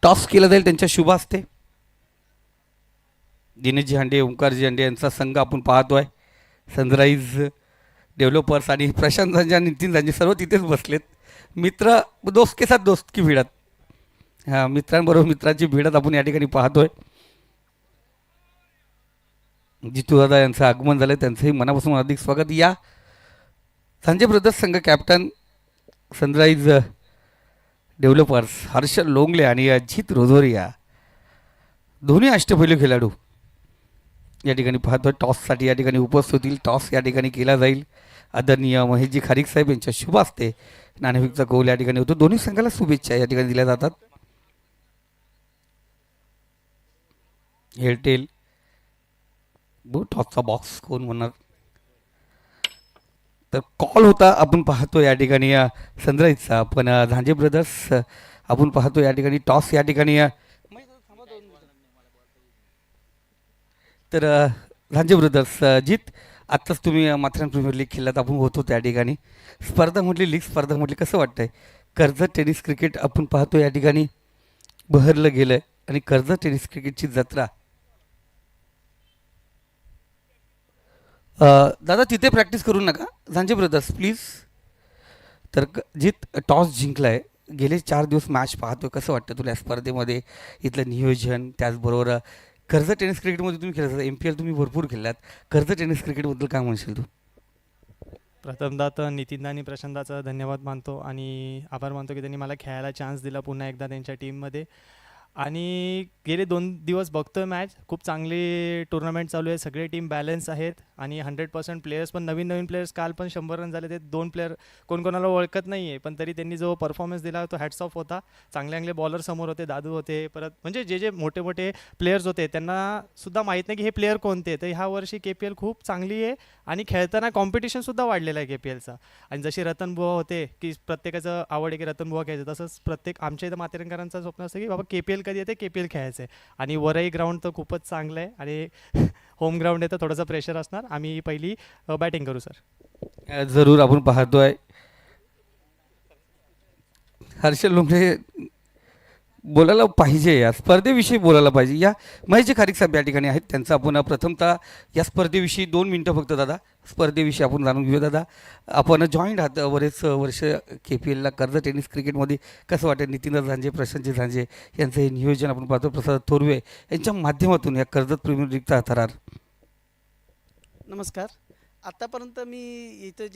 टॉस केला जाईल त्यांच्या शुभ हस्ते. दिनेशजी हांडे, ओंकारजी हांडे यांचा संघ आपण पाहतोय. सनराईज डेव्हलपर्स आणि प्रशांत झांजे आणि नितीन झांजे सर्व तिथेच बसलेत. मित्र, दोस्त के साथ दोस्त की भिडत, हां मित्रांबरोबर मित्रांची भिडत आपण या ठिकाणी पाहतोय. जितू दादा यांचं आगमन झालं, त्यांचंही मनापासून हार्दिक स्वागत. या संजय ब्रदर्स संघ कॅप्टन सनराईज डेव्हलपर्स हर्ष लोंगले आणि अजित रोझोरिया, दोन्ही अष्टपैलू खेळाडू या ठिकाणी पाहतोय. टॉससाठी या ठिकाणी उपस्थित होतील. टॉस या ठिकाणी केला जाईल. आदरणीय महेशजी खारीक साहेब यांच्या शुभ हस्ते नाणेफेकचा गोल या ठिकाणी होतो. दोन्ही संघाला शुभेच्छा या ठिकाणी दिल्या जातात. एअरटेल टॉसचा बॉक्स कोण म्हणणार, तर कॉल होता आपण पाहतो या ठिकाणी सनराईजचा. पण झांजे ब्रदर्स आपण पाहतो या ठिकाणी टॉस या ठिकाणी. तर झांजे ब्रदर्स जीत, आत्ताच तुम्ही माथेरान प्रीमियर लीग खेळलात, आपण होतो त्या ठिकाणी. स्पर्धा म्हटली, लीग स्पर्धा म्हटली, कसं वाटतंय? कर्जत टेनिस क्रिकेट आपण पाहतो या ठिकाणी बहरलं गेलं आहे आणि कर्जत टेनिस क्रिकेटची जत्रा. दादा तिथे प्रॅक्टिस करू नका झांजे ब्रदर्स प्लीज. तर जीत टॉस जिंकला आहे, गेले 4 दिवस मॅच पाहतो, कसं वाटतं तुला या स्पर्धेमध्ये? इथलं नियोजन, त्याचबरोबर कर्जत टेनिस क्रिकेटमध्ये तुम्ही खेळत, MPL तुम्ही भरपूर खेळलात, कर्जत टेनिस क्रिकेटबद्दल काय म्हणशील तू? प्रथमतः तर नितीन आणि प्रशांताचा धन्यवाद मानतो आणि आभार मानतो की त्यांनी मला खेळायला चान्स दिला पुन्हा एकदा त्यांच्या टीममध्ये. आणि गेले 2 दिवस बघतोय मॅच, खूप चांगली टुर्नामेंट चालू आहे, सगळे टीम बॅलन्स आहेत आणि 100% प्लेयर्स पण नवीन नवीन प्लेयर्स. काल पण 100 रन झाले, ते 2 प्लेयर कोणाला ओळखत नाही आहे, पण तरी त्यांनी जो परफॉर्मन्स दिला तो हॅट्स ऑफ होता. चांगले चांगले बॉलर समोर होते, दादू होते, परत म्हणजे जे मोठे मोठे प्लेयर्स होते त्यांना सुद्धा माहीत नाही की हे प्लेयर कोणते. तर ह्या वर्षी KPL खूप चांगली आहे आणि खेळताना कॉम्पिटिशनसुद्धा वाढलेलं आहे KPLचा. आणि जशी रतनबुवा होते की प्रत्येकाचं आवड आहे की रतनबुवा खेळायचं, तसंच प्रत्येक आमच्या इथं माथेरानकरांचं स्वप्न असतं की बाबा KPL कधी येते, KPL खेळायचं आहे. आणि वरई ग्राउंड तर खूपच चांगलं आहे आणि होम ग्राउंड आहे तर थोडंसं प्रेशर असणार. आम्ही पहिली बॅटिंग करू सर. जरूर आपण पाहतोय हर्षल लोंढे बोलायला पाहिजे, या स्पर्धेविषयी बोलायला पाहिजे. या महेशजी खारीक साहेब या ठिकाणी आहेत, त्यांचं आपण प्रथमतः या स्पर्धेविषयी 2 मिनटं फक्त दादा स्पर्धेविषयी आपण जाणून घेऊया. दादा आपण जॉईंट आहात बरेच वर्ष KPLला, कर्जत टेनिस क्रिकेटमध्ये कसं वाटेल? नितीन झांजे, प्रशांतजी झांजे यांचं हे नियोजन आपण पाहतो, प्रसाद थोरवे यांच्या माध्यमातून या कर्जत प्रीमियर लीगचा थरार. नमस्कार. आत्तापर्यंत मी इथं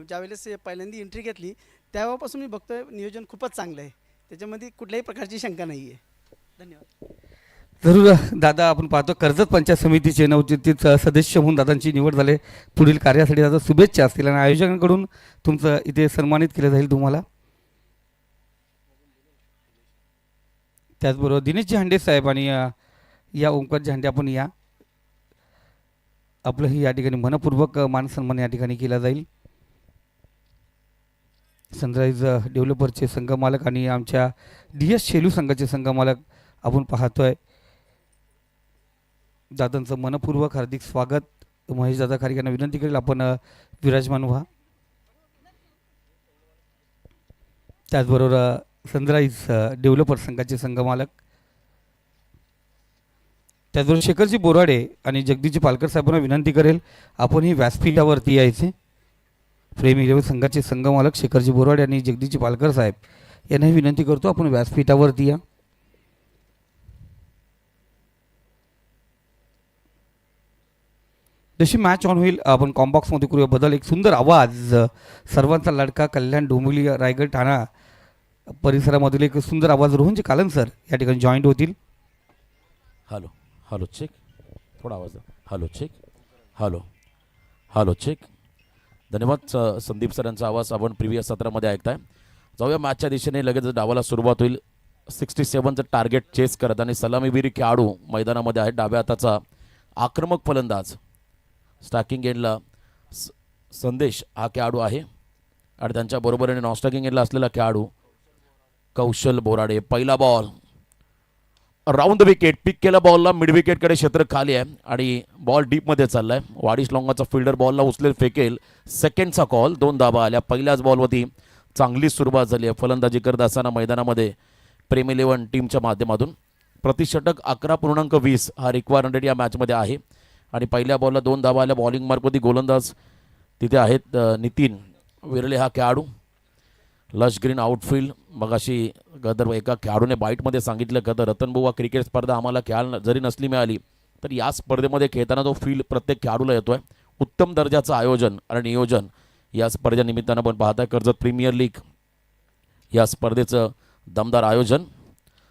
ज्यावेळेस पहिल्यांदा एंट्री घेतली तेव्हापासून मी बघतोय नियोजन खूपच चांगलं आहे, त्याच्यामध्ये कुठल्याही प्रकारची शंका नाही आहे. धन्यवाद. जरूर दादा, आपण पाहतो कर्जत पंचायत समितीचे नवनिर्मित सदस्य म्हणून दादांची निवड झाली. पुढील कार्यासाठी दादा शुभेच्छा असतील आणि आयोजकांकडून तुमचं इथे सन्मानित केलं जाईल तुम्हाला. त्याचबरोबर दिनेशजी हांडे साहेब आणि या ओंकारजी हांडे आपण या. आपलंही या ठिकाणी मनपूर्वक मान सन्मान या ठिकाणी केला जाईल. सनराईज डेव्हलपरचे संघमालक आणि आमच्या DS शेलू संघाचे संघमालक आपण पाहतोय. दादांचं मनपूर्वक हार्दिक स्वागत. महेश दादा खारीक यांना विनंती करेल आपण विराजमान व्हा. त्याचबरोबर सनराईज डेव्हलपर संघाचे संघमालक, त्याचबरोबर शेखरजी बोराडे आणि जगदीशजी पालकर साहेबांना विनंती करेल आपण ही व्यासपीठावरती यायचे. प्रेम 11 संघाचे संघमालक शेखरजी बोराडे आणि जगदीशजी पालकर साहेब यांनाही विनंती करतो आपण व्यासपीठावरती या. जशी मॅच ऑन होईल आपण कॉम्बॉक्समध्ये करूया बदल. एक सुंदर आवाज, सर्वांचा लाडका कल्याण डोंबिवली रायगड ठाणा परिसरामधील एक सुंदर आवाज रोहनजी कालन सर या ठिकाणी जॉईंट होतील. हॅलो हॅलो चेक, थोडा आवाज. Hello check, hello hello check. धन्यवाद संदीप सर यांचा आवाज आपण प्रिव्हियस सत्रामध्ये ऐकताय. जाऊया मॅचच्या दिशेने. लगेच डावाला सुरुवात होईल. 67चं टार्गेट चेस करत आणि सलामीवीर खेळाडू मैदानामध्ये आहे. डाव्या हाताचा आक्रमक फलंदाज स्टॅकिंग एंडला संदेश हा खेळाडू आहे आणि त्यांच्या बरोबरीने नॉन स्टॅकिंग एंडला असलेला खेळाडू कौशल बोराडे. पहिला बॉल राऊंड द विकेट. पिक केला बॉलला, मिड विकेटकडे क्षेत्र खाली आहे आणि बॉल डीपमध्ये चाललाय. वाडिश लॉंगाचा फिल्डर बॉलला उचलेल, फेकेल. सेकंडचा कॉल. 2 धाबा आल्या. पहिल्याच बॉलवरती चांगली सुरुवात झाली आहे फलंदाजी करत असताना मैदानामध्ये प्रेम 11 टीमच्या माध्यमातून. प्रतिषटक 11.20 हा रिक्वायर्ड रेट या मॅचमध्ये आहे आणि पहिल्या बॉलला 2 धाबा आल्या. बॉलिंग मार्कवरती गोलंदाज तिथे आहेत नितीन विरले हा खेळाडू. Lush green outfield. मग अशी गदर एका खेळाडूने बाईटमध्ये सांगितलं का तर रतनबुवा क्रिकेट स्पर्धा आम्हाला खेळायला जरी नसली मिळाली तर या स्पर्धेमध्ये खेळताना तो फील प्रत्येक खेळाडूला येतोय. उत्तम दर्जाचं आयोजन आणि नियोजन या स्पर्धेच्या निमित्तानं आपण पाहताय. कर्जत प्रीमियर लीग या स्पर्धेचं दमदार आयोजन.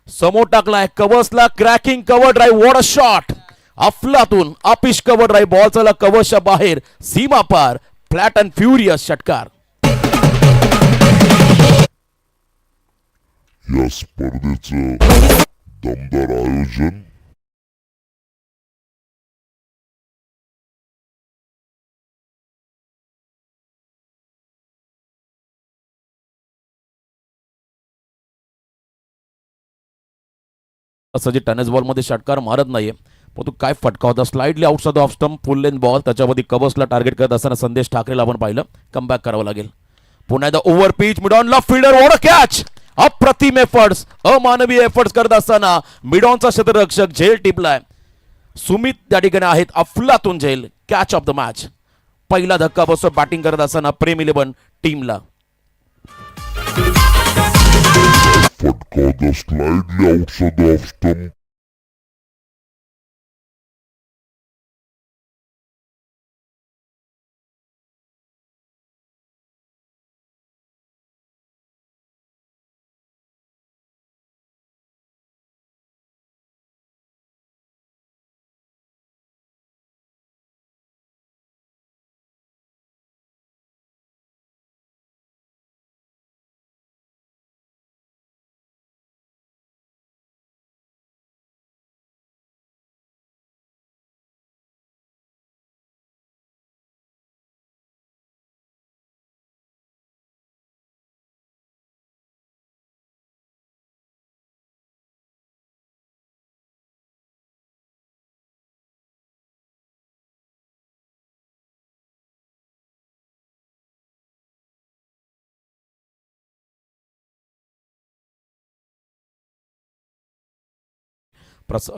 समोर टाकलाय कवचला, cracking cover drive. What a shot. अफलातून अपिश कव्हर ड्राईव्ह. बॉल चला कवचच्या बाहेर, सीमा पार. फ्लॅट अँड फ्युरियस षटकार. या स्पर्धेचं दमदार आयोजन असं जे टेनिस बॉलमध्ये षटकार मारत नाहीये पण तू काय फटका होता. स्लाइडली आउटसाइड ऑफ स्टंप, फुल लेंथ बॉल. त्याच्यामध्ये कवचला टार्गेट करत असताना संदेश ठाकरेला आपण पाहिलं. कमबॅक करावं लागेल. पुन्हा एकदा ओव्हर पिच, मिड ऑन ला फिल्डर. What a catch. अप्रतिम एफर्ट्स, अमानवीय एफर्ट्स करत असताना मिडॉनचा क्षेत्ररक्षक झेल टिपलाय. सुमित त्या ठिकाणी आहेत. अफलातून झेल. Catch of the match. पहिला धक्का बसतो बॅटिंग करत असताना प्रेम 11 टीमला. फटका होता स्लाइडली आउटसाइड ऑफ स्टंप.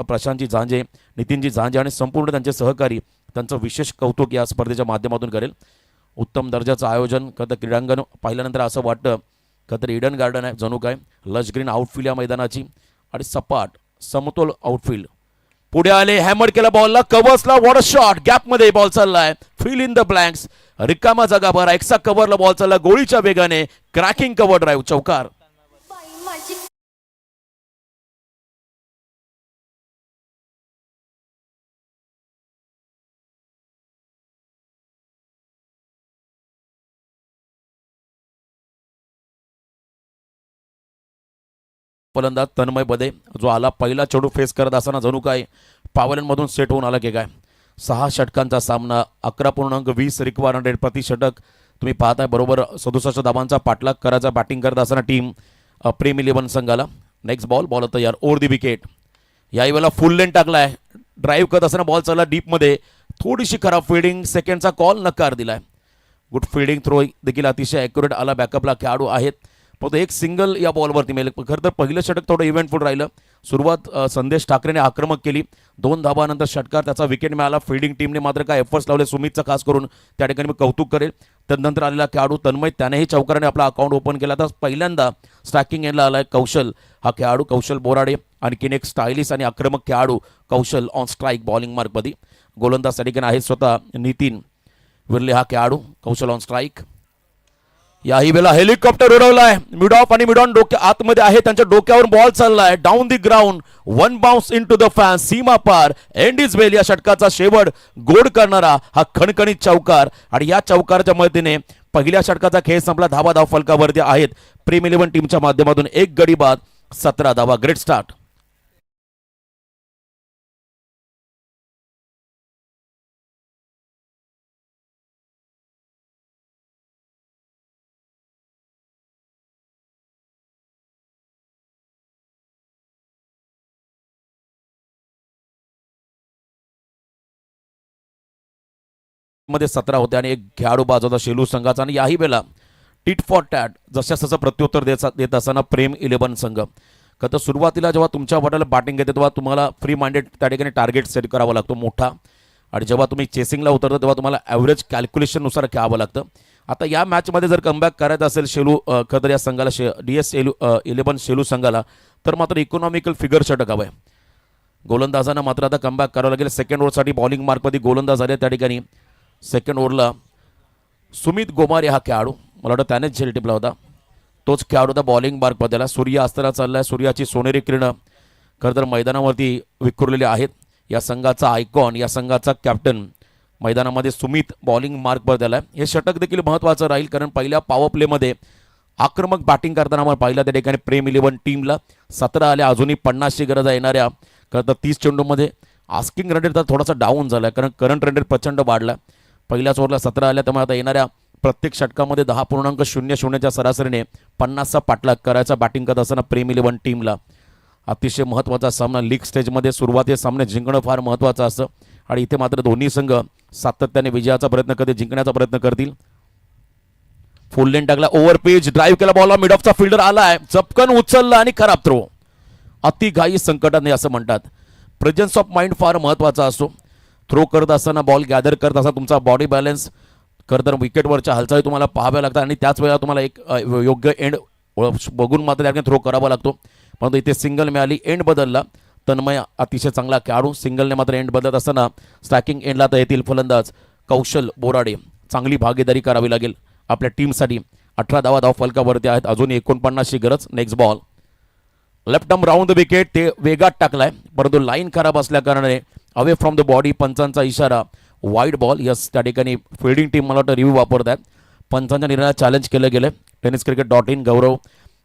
प्रशांतजी झांजे, नितीनजी झांजे आणि संपूर्ण त्यांचे सहकारी त्यांचं विशेष कौतुक या स्पर्धेच्या माध्यमातून करेल. उत्तम दर्जाचं आयोजन. खरं क्रीडांगण पाहिल्यानंतर असं वाटतं खरं ईडन गार्डन आहे जणू काय. लश ग्रीन आउटफील्ड या मैदानाची आणि सपाट समतोल आउटफील्ड. पुढे आले, हॅमर केला बॉलला, कव्हर्सला. What a shot. गॅपमध्ये बॉल चाललाय. Fill in the blanks. रिकामा जागा भरा. एक्सा कव्हरला बॉल चालला गोळीच्या वेगाने. Cracking cover drive. चौकार. फलंदाज तन्मय बदे जो आला पहिला चेंडू फेस करत असताना जणू काय पावलांमधून सेट होऊन आला की काय. 6 षटकांचा सामना, 11.20 रिक्वायर्ड रेट प्रति षटक. तुम्ही पाहताय बरोबर 67 धावांचा पाठलाग करायचा बॅटिंग करत असताना टीम प्रेम 11 संघाला. नेक्स्ट बॉल तयार ओव्हर दी विकेट. याही वेळेला फुल लेन टाकलाय, ड्राईव्ह करत असताना बॉल चालला डीपमध्ये, थोडीशी खराब फिल्डिंग, सेकंडचा कॉल नकार दिलाय. गुड फिल्डिंग थ्रो देखील अतिशय ॲक्युरेट आला, बॅकअपला खेळाडू आहेत. फक्त एक सिंगल या बॉलवरती मिळेल. खरं तर पहिलं षटक थोडं इव्हेंटफुल राहिलं. सुरुवात संदेश ठाकरेने आक्रमक केली, 2 धावानंतर षटकार, त्याचा विकेट मिळाला. फिल्डिंग टीमने मात्र काय एफर्ट्स लावले, सुमितचं खास करून त्या ठिकाणी मी कौतुक करेल. त्यानंतर आलेला खेळाडू तन्मय, त्यानेही चौकाराने आपला अकाउंट ओपन केला. तर पहिल्यांदा स्ट्रायकिंग एंडला आलाय कौशल, हा खेळाडू कौशल बोराडे. आणखीन एक स्टायलिश आणि आक्रमक खेळाडू कौशल ऑन स्ट्राईक बॉलिंग मार्कमध्ये. गोलंदाज त्या ठिकाणी आहे स्वतः नितीन विर्ले, हा खेळाडू कौशल ऑन स्ट्राईक. याही वेळेला हेलिकॉप्टर उडवलाय, मिड ऑफ आणि मिड ऑन डोक्या आतमध्ये आहे, त्यांच्या डोक्यावर बॉल चाललाय down the ground, 1 bounce into the fan, सीमा पार, एंड इज वेल. या षटकाचा शेवट गोड करणारा हा खणखणीत चौकार, आणि या चौकाराच्या मदतीने पहिल्या षटकाचा खेळ संपला. धाव फलकावरती आहेत प्रेम 11 टीमच्या माध्यमातून 1 गडी बाद, 17 धावा. Great start. मध्ये 17 होते आणि एक खेळाडू बाद होता शेलू संघाचा. आणि याही वेळेला टिट फॉर टॅट जशा तसं प्रत्युत्तर देत असताना प्रेम 11 संघ. का तर सुरुवातीला जेव्हा तुमच्या बॉटला बॅटिंग येते तेव्हा तुम्हाला फ्री माइंडेड त्या ठिकाणी टार्गेट सेट करावा लागतो मोठा, आणि जेव्हा तुम्ही चेसिंगला उतरता तेव्हा तुम्हाला ॲव्हरेज कॅल्क्युलेशननुसार खेळावं लागतं. आता या मॅचमध्ये जर कमबॅक करायचं असेल शेलू खतर या संघाला DS 11 शेलू संघाला, तर मात्र इकॉनॉमिकल फिगर षटक हवं आहे. गोलंदाजांना मात्र आता कमबॅक करावं लागेल. सेकंड ओव्हरसाठी बॉलिंग मार्कमध्ये गोलंदाज आले त्या ठिकाणी. सेकंड ओव्हरला सुमित गोमारे हा खेळाडू, मला वाटतं त्यानेच झेल टिपला होता, तोच खेळाडू होता बॉलिंग मार्कमध्ये. सूर्य अस्ताला चालला आहे, सूर्याची सोनेरी किरणं खरं तर मैदानावरती विखुरलेली आहेत. या संघाचा आयकॉन, या संघाचा कॅप्टन मैदानामध्ये सुमित बॉलिंग मार्कवर दिला आहे. हे षटक देखील महत्त्वाचं राहील, कारण पहिल्या पॉवर प्लेमध्ये आक्रमक बॅटिंग करताना आपण पाहिलं त्या ठिकाणी प्रेम 11 टीमला 17 आल्या, अजूनही 50ची गरज आहे येणाऱ्या. खरं तर 30 चेंडूमध्ये आस्किंग रन रेट तर थोडासा डाऊन झाला आहे, कारण करंट रन रेट प्रचंड वाढला. पहिल्याच ओव्हरला 17 आल्या, त्यामुळे आता येणाऱ्या प्रत्येक षटकामध्ये 10.00च्या सरासरीने 50चा पाठलाग करायचा बॅटिंग करत असताना प्रेम 11 टीमला. अतिशय महत्त्वाचा सामना लीग स्टेजमध्ये, सुरुवातीचे सामने जिंकणं फार महत्त्वाचं असतं, आणि इथे मात्र दोन्ही संघ सातत्याने विजयाचा प्रयत्न करतील, जिंकण्याचा प्रयत्न करतील. फुल लेन टाकला, ओव्हर पेज, ड्राईव्ह केला बॉलला, मिड ऑफचा फिल्डर आलाय, चपकन उचलला आणि खराब थ्रो. अतिघाई संकटात नाही असं म्हणतात. प्रेझन्स ऑफ माइंड फार महत्त्वाचा असतो. थ्रो करत असताना, बॉल गॅदर करत असताना तुमचा बॉडी बॅलन्स, खरं तर विकेटवरच्या हालचाली तुम्हाला पाहाव्या लागतात, आणि त्याच वेळेला तुम्हाला एक योग्य एंड बघून मात्र त्याने थ्रो करावा लागतो. परंतु इथे सिंगल मिळाली, एंड बदलला. तन्मय अतिशय चांगला खेळाडू, सिंगलने मात्र एंड बदलत असताना स्ट्रायकिंग एंडला तर येतील फलंदाज कौशल बोराडे. चांगली भागीदारी करावी लागेल आपल्या टीमसाठी. 18 धावा फलकावरती आहेत, अजून 49ची गरज. Next ball left arm round the wicket, ते वेगात टाकलाय, परंतु लाईन खराब असल्या कारणाने अवे फ्रॉम द बॉडी, पंचांचा इशारा, वाईड बॉल. यस, त्या ठिकाणी फिल्डिंग टीम मला वाटतं रिव्ह्यू वापरत आहेत. पंचांच्या निर्णयाला चॅलेंज केलं गेलं. tenniscricket.in गौरव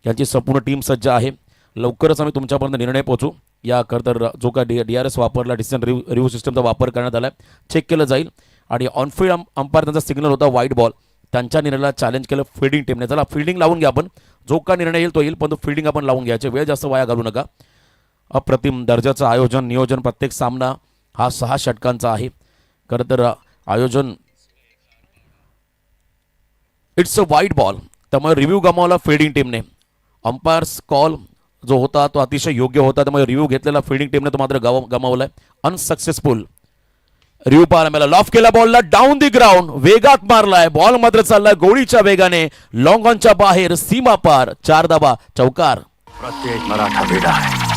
यांची संपूर्ण टीम सज्ज आहे. लवकरच आम्ही तुमच्यापर्यंत निर्णय पोहोचू. या तर जो का DRS वापरला, डिसिजन रिव्ह्यू सिस्टमचा वापर करण्यात आला, चेक केलं जाईल. आणि ऑनफील्ड अंपायर त्यांचा सिग्नल होता वाईड बॉल, त्यांच्या निर्णयाला चॅलेंज केलं फिल्डिंग टीमने. चला फिल्डिंग लावून घ्या आपण, जो का निर्णय येईल तो येईल, पण फिल्डिंग आपण लावून घ्यायचे, वेळ जास्त वाया घालू नका. अप्रतिम दर्जाचं आयोजन नियोजन. प्रत्येक सामना हा 6 षटकांचा आहे. खरं तर आयोजन इट्स अ वाईड बॉल, त्यामुळे रिव्ह्यू गमावला फिल्डिंग टीमने. अंपायर्स कॉल जो होता तो अतिशय योग्य होता, त्यामुळे रिव्ह्यू घेतलेला फिल्डिंग टीमने तो मात्र गमावलाय. अनसक्सेसफुल रिव्ह्यू पाहायला मिळाला. लॉफ केला बॉलला, डाऊन दी ग्राउंड, वेगात मारलाय बॉल, मात्र चाललाय गोळीच्या वेगाने लॉंग ऑनच्या बाहेर, सीमा पार. 4 धावा, चौकार. प्रत्येक मराठा वेडा आहे.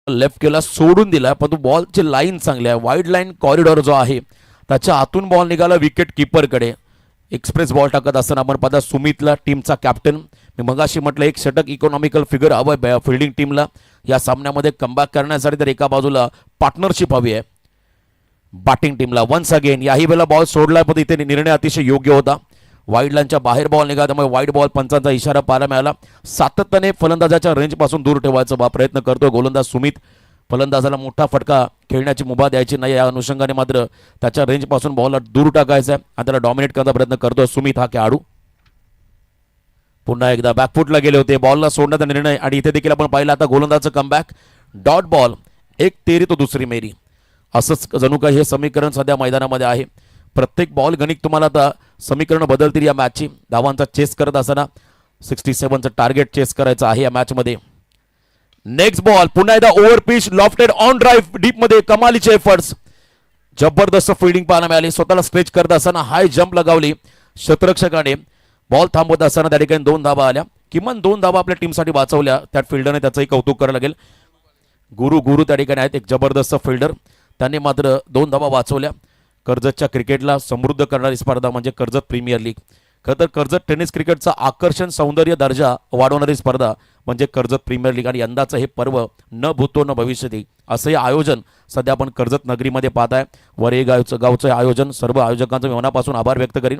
लेफ्ट केला, सोडून दिला, पण तो बॉलची लाईन चांगली आहे. वाईड लाईन कॉरिडॉर जो आहे त्याच्या आतून बॉल निघाला विकेट किपरकडे. एक्सप्रेस बॉल टाकत असताना आपण पाहता सुमितला, टीमचा कॅप्टन. मी मगाशी म्हटलं एक षटक इकॉनॉमिकल फिगर हवं फिल्डिंग टीमला या सामन्यामध्ये कमबॅक करण्यासाठी. तर एका बाजूला पार्टनरशिप हवी आहे बॅटिंग टीमला. वन्स अगेन याही वेळेला बॉल सोडला, पण इथे निर्णय अतिशय योग्य होता. वाईड लाईनच्या बाहेर बॉल निघाला, त्यामुळे वाईड बॉल पंचांचा इशारा पाहायला मिळाला. सातत्याने फलंदाजाच्या रेंजपासून दूर ठेवायचा प्रयत्न करतोय गोलंदाज सुमित. फलंदाजाला मोठा फटका खेळण्याची मुभा द्यायची नाही, या अनुषंगाने मात्र त्याच्या रेंजपासून बॉलला दूर टाकायचा आहे आणि त्याला डॉमिनेट करण्याचा प्रयत्न करतोय सुमित हा खेळाडू. पुन्हा एकदा बॅकफुटला गेले होते, बॉलला सोडण्याचा निर्णय. आणि इथे देखील आपण पाहिलं आता गोलंदाजचं कमबॅक. डॉट बॉल, एक तेरी तो दुसरी मेरी, असंच जणू काही हे समीकरण सध्या मैदानामध्ये आहे. प्रत्येक बॉल गणित तुम्हाला आता समीकरण बदलतील या मॅचची. धावांचा चेस करत असताना 67चं टार्गेट चेस करायचं आहे या मॅचमध्ये. नेक्स्ट बॉल, पुन्हा एकदा over pitch, lofted on drive deep मध्ये, कमालीचे एफर्ट्स, जबरदस्त फिल्डिंग पाहायला मिळाली. स्वतःला स्ट्रेच करत असताना हाय जंप लगावली क्षेत्ररक्षकाने. बॉल थांबवत असताना त्या ठिकाणी 2 धावा आल्या, किमान 2 धावा आपल्या टीमसाठी वाचवल्या. त्या फिल्डरने त्याचंही कौतुक करायला लागेल. गुरु त्या ठिकाणी आहेत, एक जबरदस्त फिल्डर. त्यांनी मात्र 2 धावा वाचवल्या. कर्जतच्या क्रिकेटला समृद्ध करणारी स्पर्धा म्हणजे कर्जत प्रीमियर लीग. खरं तर कर्जत टेनिस क्रिकेटचा आकर्षण, सौंदर्य, दर्जा वाढवणारी स्पर्धा म्हणजे कर्जत प्रीमियर लीग. आणि यंदाचं हे पर्व न भूतो न भविष्यती असं हे आयोजन सध्या आपण कर्जत नगरीमध्ये पाहताय. वरे गावचं आयोजन, सर्व आयोजकांचं मी मनापासून आभार व्यक्त करीन.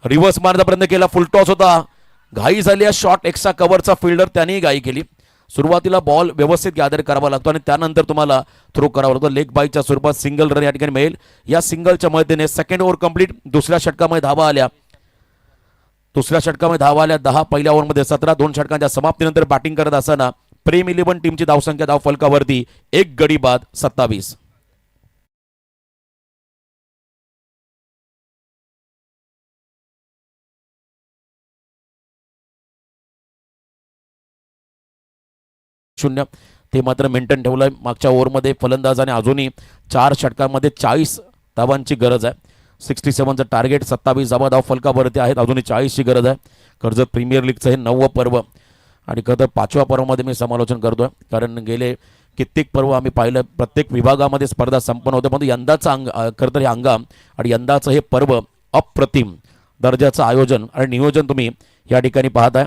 रिव्हर्स मारण्याचा प्रयत्न केला, फुल टॉस होता, घाई झाली. शॉट एक्स्ट्रा कव्हरचा फिल्डर त्यानेही घाई केली. सुरुवातीला बॉल व्यवस्थित गॅदर करावा लागतो आणि त्यानंतर तुम्हाला थ्रो करावा लागतो. लेग बाईच्या स्वरूपात सिंगल रन या ठिकाणी मिळेल. या सिंगलच्या मदतीने सेकंड ओव्हर कंप्लीट. दुसऱ्या षटकामध्ये धावा आल्या 10, पहिल्या ओव्हरमध्ये 17. 2 षटकांच्या समाप्तीनंतर बॅटिंग करत असताना प्रेम 11 टीमची धावसंख्या धाव फलकावरती 1 गडी बाद 27. शून्य ते मात्र मेंटेन ठेवलंय. मागच्या ओव्हरमध्ये फलंदाजाने अजूनही 4 षटकांमध्ये 40 धावांची गरज आहे. 67चं टार्गेट, 27 धावा धाव फलकावरती आहेत, अजूनही 40ची गरज आहे. कर्जत प्रीमियर लीगचं हे 9वं पर्व आणि खरं तर 5व्या पर्वामध्ये मी समालोचन करतोय, कारण गेले कित्येक पर्व आम्ही पाहिलं. प्रत्येक विभागामध्ये स्पर्धा संपन्न होते, परंतु यंदाचं खरं तर हे हंगाम आणि यंदाचं हे पर्व अप्रतिम दर्जाचं आयोजन आणि नियोजन तुम्ही या ठिकाणी पाहताय.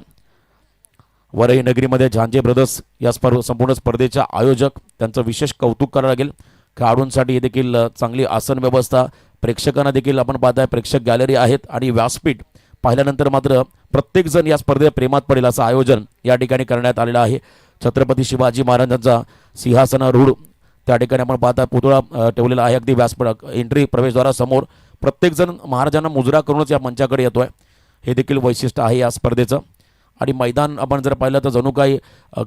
वरई नगरीमध्ये झांजे ब्रदर्स या संपूर्ण स्पर्धेच्या आयोजक, त्यांचं विशेष कौतुक करावं लागेल. खेळाडूंसाठी देखील चांगली आसन व्यवस्था, प्रेक्षकांना देखील आपण पाहताय प्रेक्षक गॅलरी आहेत आणि व्यासपीठ पाहिल्यानंतर मात्र प्रत्येकजण या स्पर्धेत प्रेमात पडेल असं आयोजन या ठिकाणी करण्यात आलेलं आहे. छत्रपती शिवाजी महाराजांचा सिंहासनारूढ त्या ठिकाणी आपण पाहता पुतळा ठेवलेला आहे अगदी व्यासपीठ एंट्री प्रवेशद्वारासमोर. प्रत्येकजण महाराजांना मुजरा करूनच या मंचाकडे येतोय, हे देखील वैशिष्ट्य आहे या स्पर्धेचं. आणि मैदान आपण जर पाहिलं तर जणू काही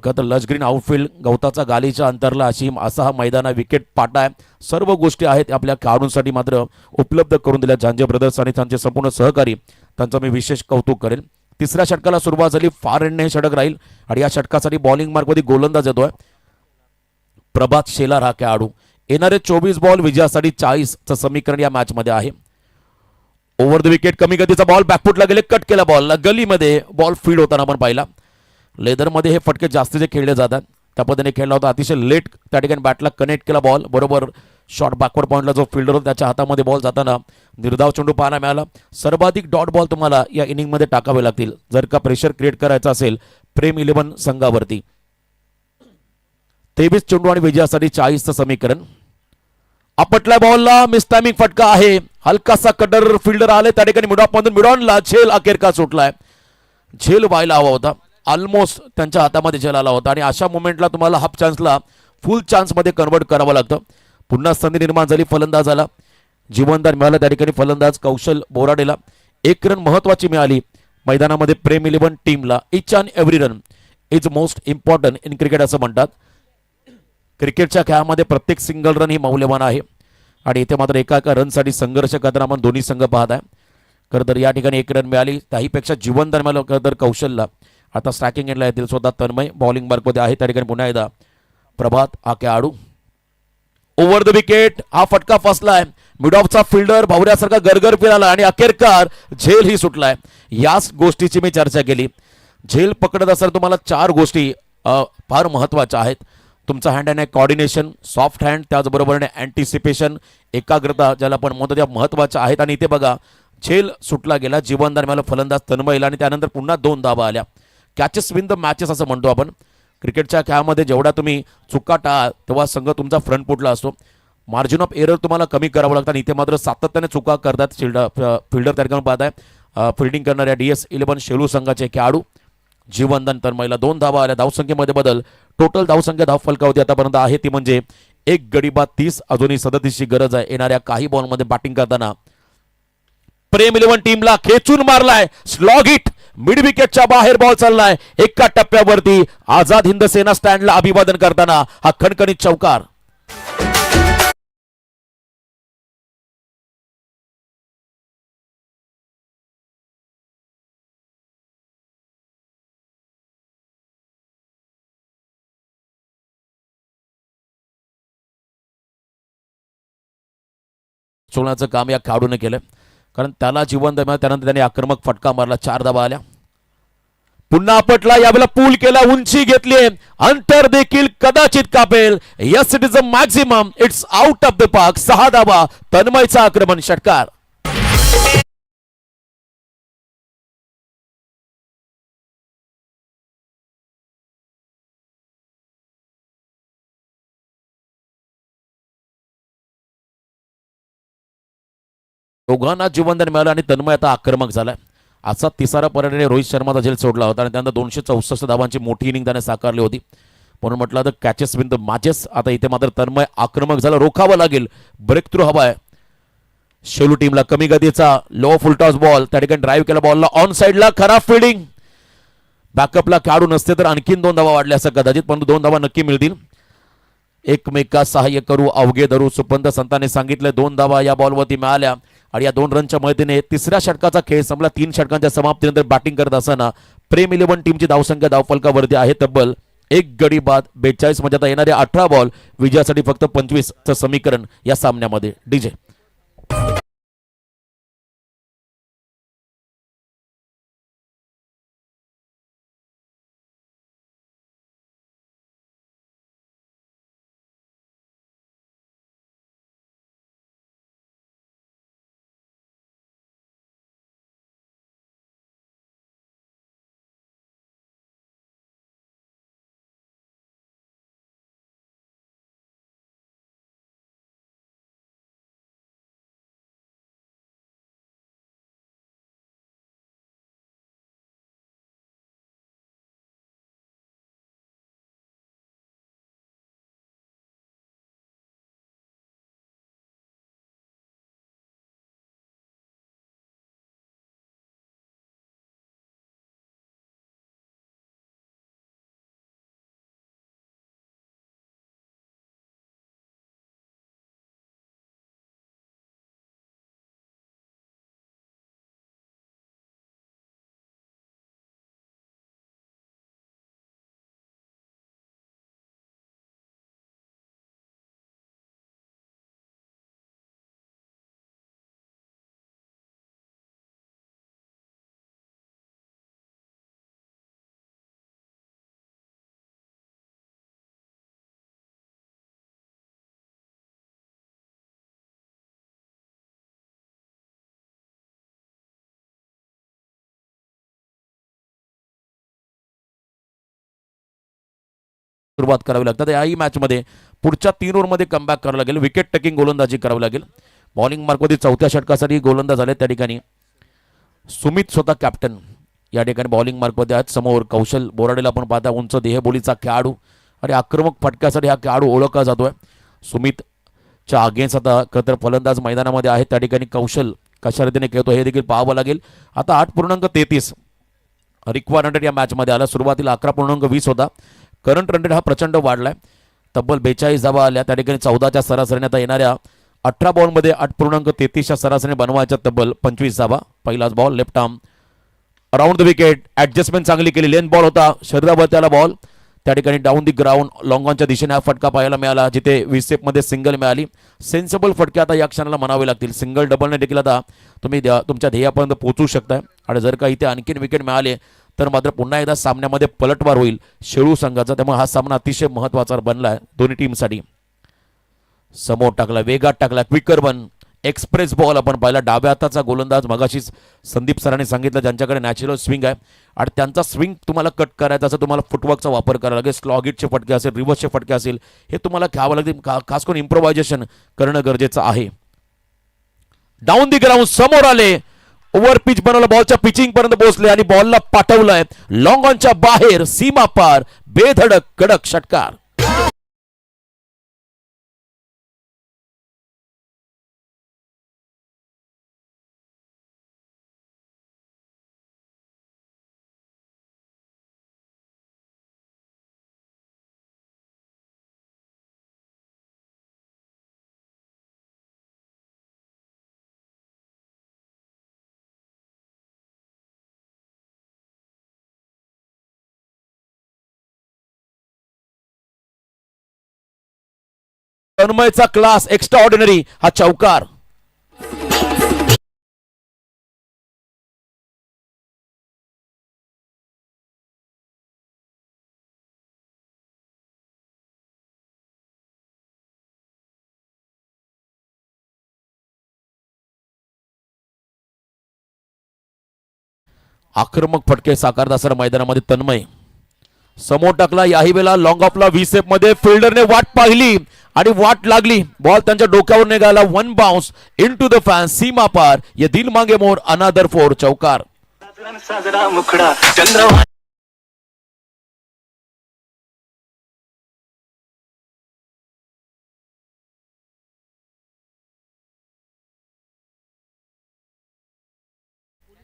तर लश ग्रीन आउटफील्ड, गवताचा गालीच्या अंतरला असा हा मैदान आहे. विकेट पाटा आहे, सर्व गोष्टी आहेत आपल्या खेळाडूंसाठी मात्र उपलब्ध करून दिल्या झांजे ब्रदर्स आणि त्यांचे संपूर्ण सहकारी, त्यांचं मी विशेष कौतुक करेन. 3ऱ्या षटकाला सुरुवात झाली, फार एंडने हे षटक राहील आणि या षटकासाठी बॉलिंग मार्कमध्ये गोलंदाज येतोय प्रभात शेलार हा खेळाडू. येणारे 24 बॉल विजयासाठी 40चं समीकरण या मॅचमध्ये आहे. ओव्हर द विकेट, कमी गतीचा बॉल, बॅकफुटला गेले, कट केला बॉलला, गलीमध्ये बॉल फीड होताना आपण पाहिला. लेदरमध्ये हे फटके जास्तीचे खेळले जातात, त्या पद्धतीने खेळला होता. अतिशय लेट त्या ठिकाणी बॅटला कनेक्ट केला बॉल, बरोबर शॉर्ट बॅकवर्ड पॉईंटला जो फिल्डर होता त्याच्या हातामध्ये बॉल जाताना निर्धाव चेंडू पाहायला मिळाला. सर्वाधिक डॉट बॉल तुम्हाला या इनिंगमध्ये टाकावे लागतील जर का प्रेशर क्रिएट करायचं असेल प्रेम 11 संघावरती. 23 चेंडू आणि विजयासाठी 40चं समीकरण. आपटल्या बॉलला मिसटायमिंग फटका आहे, हलकासा कटर फिल्डर आले त्या ठिकाणी मिडॉनला झेल अखेर का सुटलाय. झेल व्हायला हवा होता, ऑलमोस्ट त्यांच्या हातामध्ये झेल आला होता आणि अशा मोमेंटला तुम्हाला हाफ चान्सला फुल चान्समध्ये कन्वर्ट करावं लागतं. पुन्हा संधी निर्माण झाली, फलंदाजाला जीवनदान मिळालं त्या ठिकाणी फलंदाज कौशल बोराडेला. 1 रन महत्वाची मिळाली मैदानामध्ये प्रेम 11 टीमला. Each and every run is most important in cricket असं म्हणतात. क्रिकेटच्या खेळामध्ये प्रत्येक सिंगल रन ही मौल्यवान आहे आणि इथे मात्र एका रनसाठी संघर्ष करताना आपण दोन्ही संघ पाहत आहे. खरं तर या ठिकाणी 1 रन मिळाली, त्याहीपेक्षा जीवनदान मिळालं खरं तर कौशलला. आता स्ट्रायकिंग एंडला येतील स्वतः तन्मय, बॉलिंग मार्कमध्ये आहे त्या ठिकाणी पुन्हा एकदा प्रभात हा खेळाडू. ओव्हर द विकेट, हा फटका फसलाय, मिड ऑफचा फिल्डर भावऱ्यासारखा गरगर फिराला आणि अखेरकार झेल ही सुटलाय. याच गोष्टीची मी चर्चा केली. झेल पकडत असताना तुम्हाला 4 गोष्टी फार महत्वाच्या आहेत. तुमचा hand and coordination, soft hand, त्याचबरोबरीने अँटिसिपेशन, एकाग्रता ज्याला आपण म्हणतो त्या महत्त्वाच्या आहेत. आणि इथे बघा झेल सुटला गेला, जीवनदान मिळालं फलंदाज तन्मयला आणि त्यानंतर पुन्हा 2 धावा आल्या. कॅचेस विन द मॅचेस असं म्हणतो आपण. क्रिकेटच्या खेळामध्ये जेवढा तुम्ही चुका टाळा तेव्हा संघ तुमचा फ्रंट फुटला असतो. मार्जिन ऑफ एरर तुम्हाला कमी करावं लागतं आणि इथे मात्र सातत्याने चुका करतात फिल्डर त्या ठिकाणी पाहताय. फिल्डिंग करणाऱ्या DS11 शेलू संघाचे खेळाडू जीवनदान तन्मयला 2 धावा आल्या. धावसंख्येमध्ये बदल, टोटल धावसंख्या धावफलकावरती आतापर्यंत आहे ती म्हणजे 1 गडी बाद 30. अजूनही 37ची गरज आहे. येणाऱ्या काही बॉलमध्ये बॅटिंग करताना प्रेम 11 टीमला खेचून मारलाय, स्लॉग हिट, मिड विकेटच्या बाहेर बॉल चाललाय. एका टप्प्यावरती आझाद हिंद सेना स्टँडला अभिवादन करताना हा खणखणीत चौकार. सोडण्याचं काम या खेळाडूने केलं, कारण त्याला जीवन मिळालं. त्यानंतर त्याने आक्रमक फटका मारला, 4 धावा आल्या. पुन्हा आपटला, यावेळेला पूल केला, उंची घेतली, अंतर देखील कदाचित कापेल. Yes, it is a maximum, it's out of the park. 6 धावा, तन्मयचा आक्रमण षटकार. दोघांना जीवनदान मिळालं आणि तन्मय आता आक्रमक झालाय. आजचा 3रा पर्यायाने रोहित शर्माचा झेल सोडला होता आणि त्यानंतर 264 धावांची मोठी इनिंग त्याने साकारली होती. म्हणून म्हटलं तर कॅचेस विन द मॅचेस. आता इथे मात्र तन्मय आक्रमक झाला, रोखावं लागेल, ब्रेक थ्रू हवाय. शेलू टीमला कमी गतीचा लो फुलटॉस बॉल, त्या ठिकाणी ड्राईव्ह केला बॉलला ऑन साईडला, खराब फिल्डिंग. बॅकअपला खेळाडू नसते तर आणखीन 2 धावा वाढल्या असं कदाचित, परंतु 2 धावा नक्की मिळतील. एकमेकास सहाय्य करू अवघे धरू, सुपंत संतांनी सांगितलं. 2 धावा या बॉलवरती मिळाल्या आणि या 2 रनच्या मदतीने 3ऱ्या षटकाचा खेळ संपला. 3 षटकांच्या समाप्तीनंतर बॅटिंग करत असताना प्रेम 11 टीमची धावसंख्या धावफलकावरती आहे तब्बल 1 गडी बाद 42. म्हणजे आता येणारे 18 बॉल विजयासाठी फक्त 25चं समीकरण या सामन्यामध्ये. डीजे सुरुवात करावी लागतात. याही मॅचमध्ये पुढच्या 3 ओव्हरमध्ये कमबॅक करावं लागेल, विकेट टेकिंग गोलंदाजी करावी लागेल. बॉलिंग मार्कमध्ये 4थ्या षटकासाठी गोलंदाज झाले. त्या ठिकाणी सुमित स्वतः कॅप्टन या ठिकाणी बॉलिंग मार्कमध्ये आहेत. समोर कौशल बोराडेला आपण पाहता, उंच देहबोलीचा खेळाडू आणि आक्रमक फटक्यासाठी हा खेळाडू ओळखला जातोय. सुमितच्या अगेन्स्ट आता खरं तर फलंदाज मैदानामध्ये आहेत. त्या ठिकाणी कौशल कशा रीतीने खेळतो हे देखील पाहावं लागेल. आता 8.33 रिक्वायर्ड रन रेट या मॅचमध्ये आला. सुरुवातीला 11.20 होता. करंट रन रेट हा प्रचंड वाढलाय, तब्बल 42 धावा आल्या. त्या ठिकाणी 14च्या सरासरीने आता येणाऱ्या 18 बॉलमध्ये 8.33च्या सरासरीने बनवायच्या तब्बल 25 धावा. पहिलाच ball left arm around the wicket, adjustment चांगली केली. लेन बॉल होता, शरीरावर त्याला बॉल. त्या ठिकाणी डाऊन दी ग्राउंड लॉंग ऑनच्या दिशेने हा फटका पाहायला मिळाला, जिथे विसेपमध्ये सिंगल मिळाली. सेन्सिबल फटके आता या क्षणाला म्हणावे लागतील. सिंगल डबलने देखील आता तुम्ही तुमच्या ध्येयापर्यंत पोहोचू शकताय. आणि जर का इथे आणखीन विकेट मिळाले तर मात्र पुन्हा एकदा सामन्यामध्ये पलटवार होईल शेळू संघाचा. त्यामुळे हा सामना अतिशय महत्त्वाचा बनला आहे दोन्ही टीमसाठी. समोर टाकला, वेगात टाकला, क्विकर वन, एक्सप्रेस बॉल आपण पाहिला. डाव्या हाताचा गोलंदाज मगाशीच संदीप सरांनी सांगितलं ज्यांच्याकडे नॅचरल स्विंग आहे आणि त्यांचा स्विंग तुम्हाला कट करायचा असेल तुम्हाला फुटवर्कचा वापर करावा लागेल. स्लॉगिटचे फटके असेल, रिव्हर्सचे फटके असेल, हे तुम्हाला घ्यावं लागेल. खास करून इम्प्रोव्हायझेशन करणं गरजेचं आहे. डाऊन दी ग्राउंड समोर आले, ओव्हर पिच बनवलं, बॉलच्या पिचिंग पर्यंत पोहोचले आणि बॉलला पाठवलंय लॉंग ऑनच्या बाहेर, सीमा पार, बेधडक कडक षटकार. तन्मयचा क्लास एक्स्ट्रा ऑर्डिनरी हा चौकार. आक्रमक फटके साकारत असताना मैदानामध्ये तन्मय समोर टाकला, याही वेळेला लॉंग ऑफला व्ही सेप मध्ये फिल्डरने वाट पाहिली आणि वाट लागली, बॉल त्यांच्या डोक्यावर निघाला. One bounce into the fan, सीमा पार, ये दिल मांगे मोर, अनादर फोर, चौकार. साजरा मुखडा चंद्र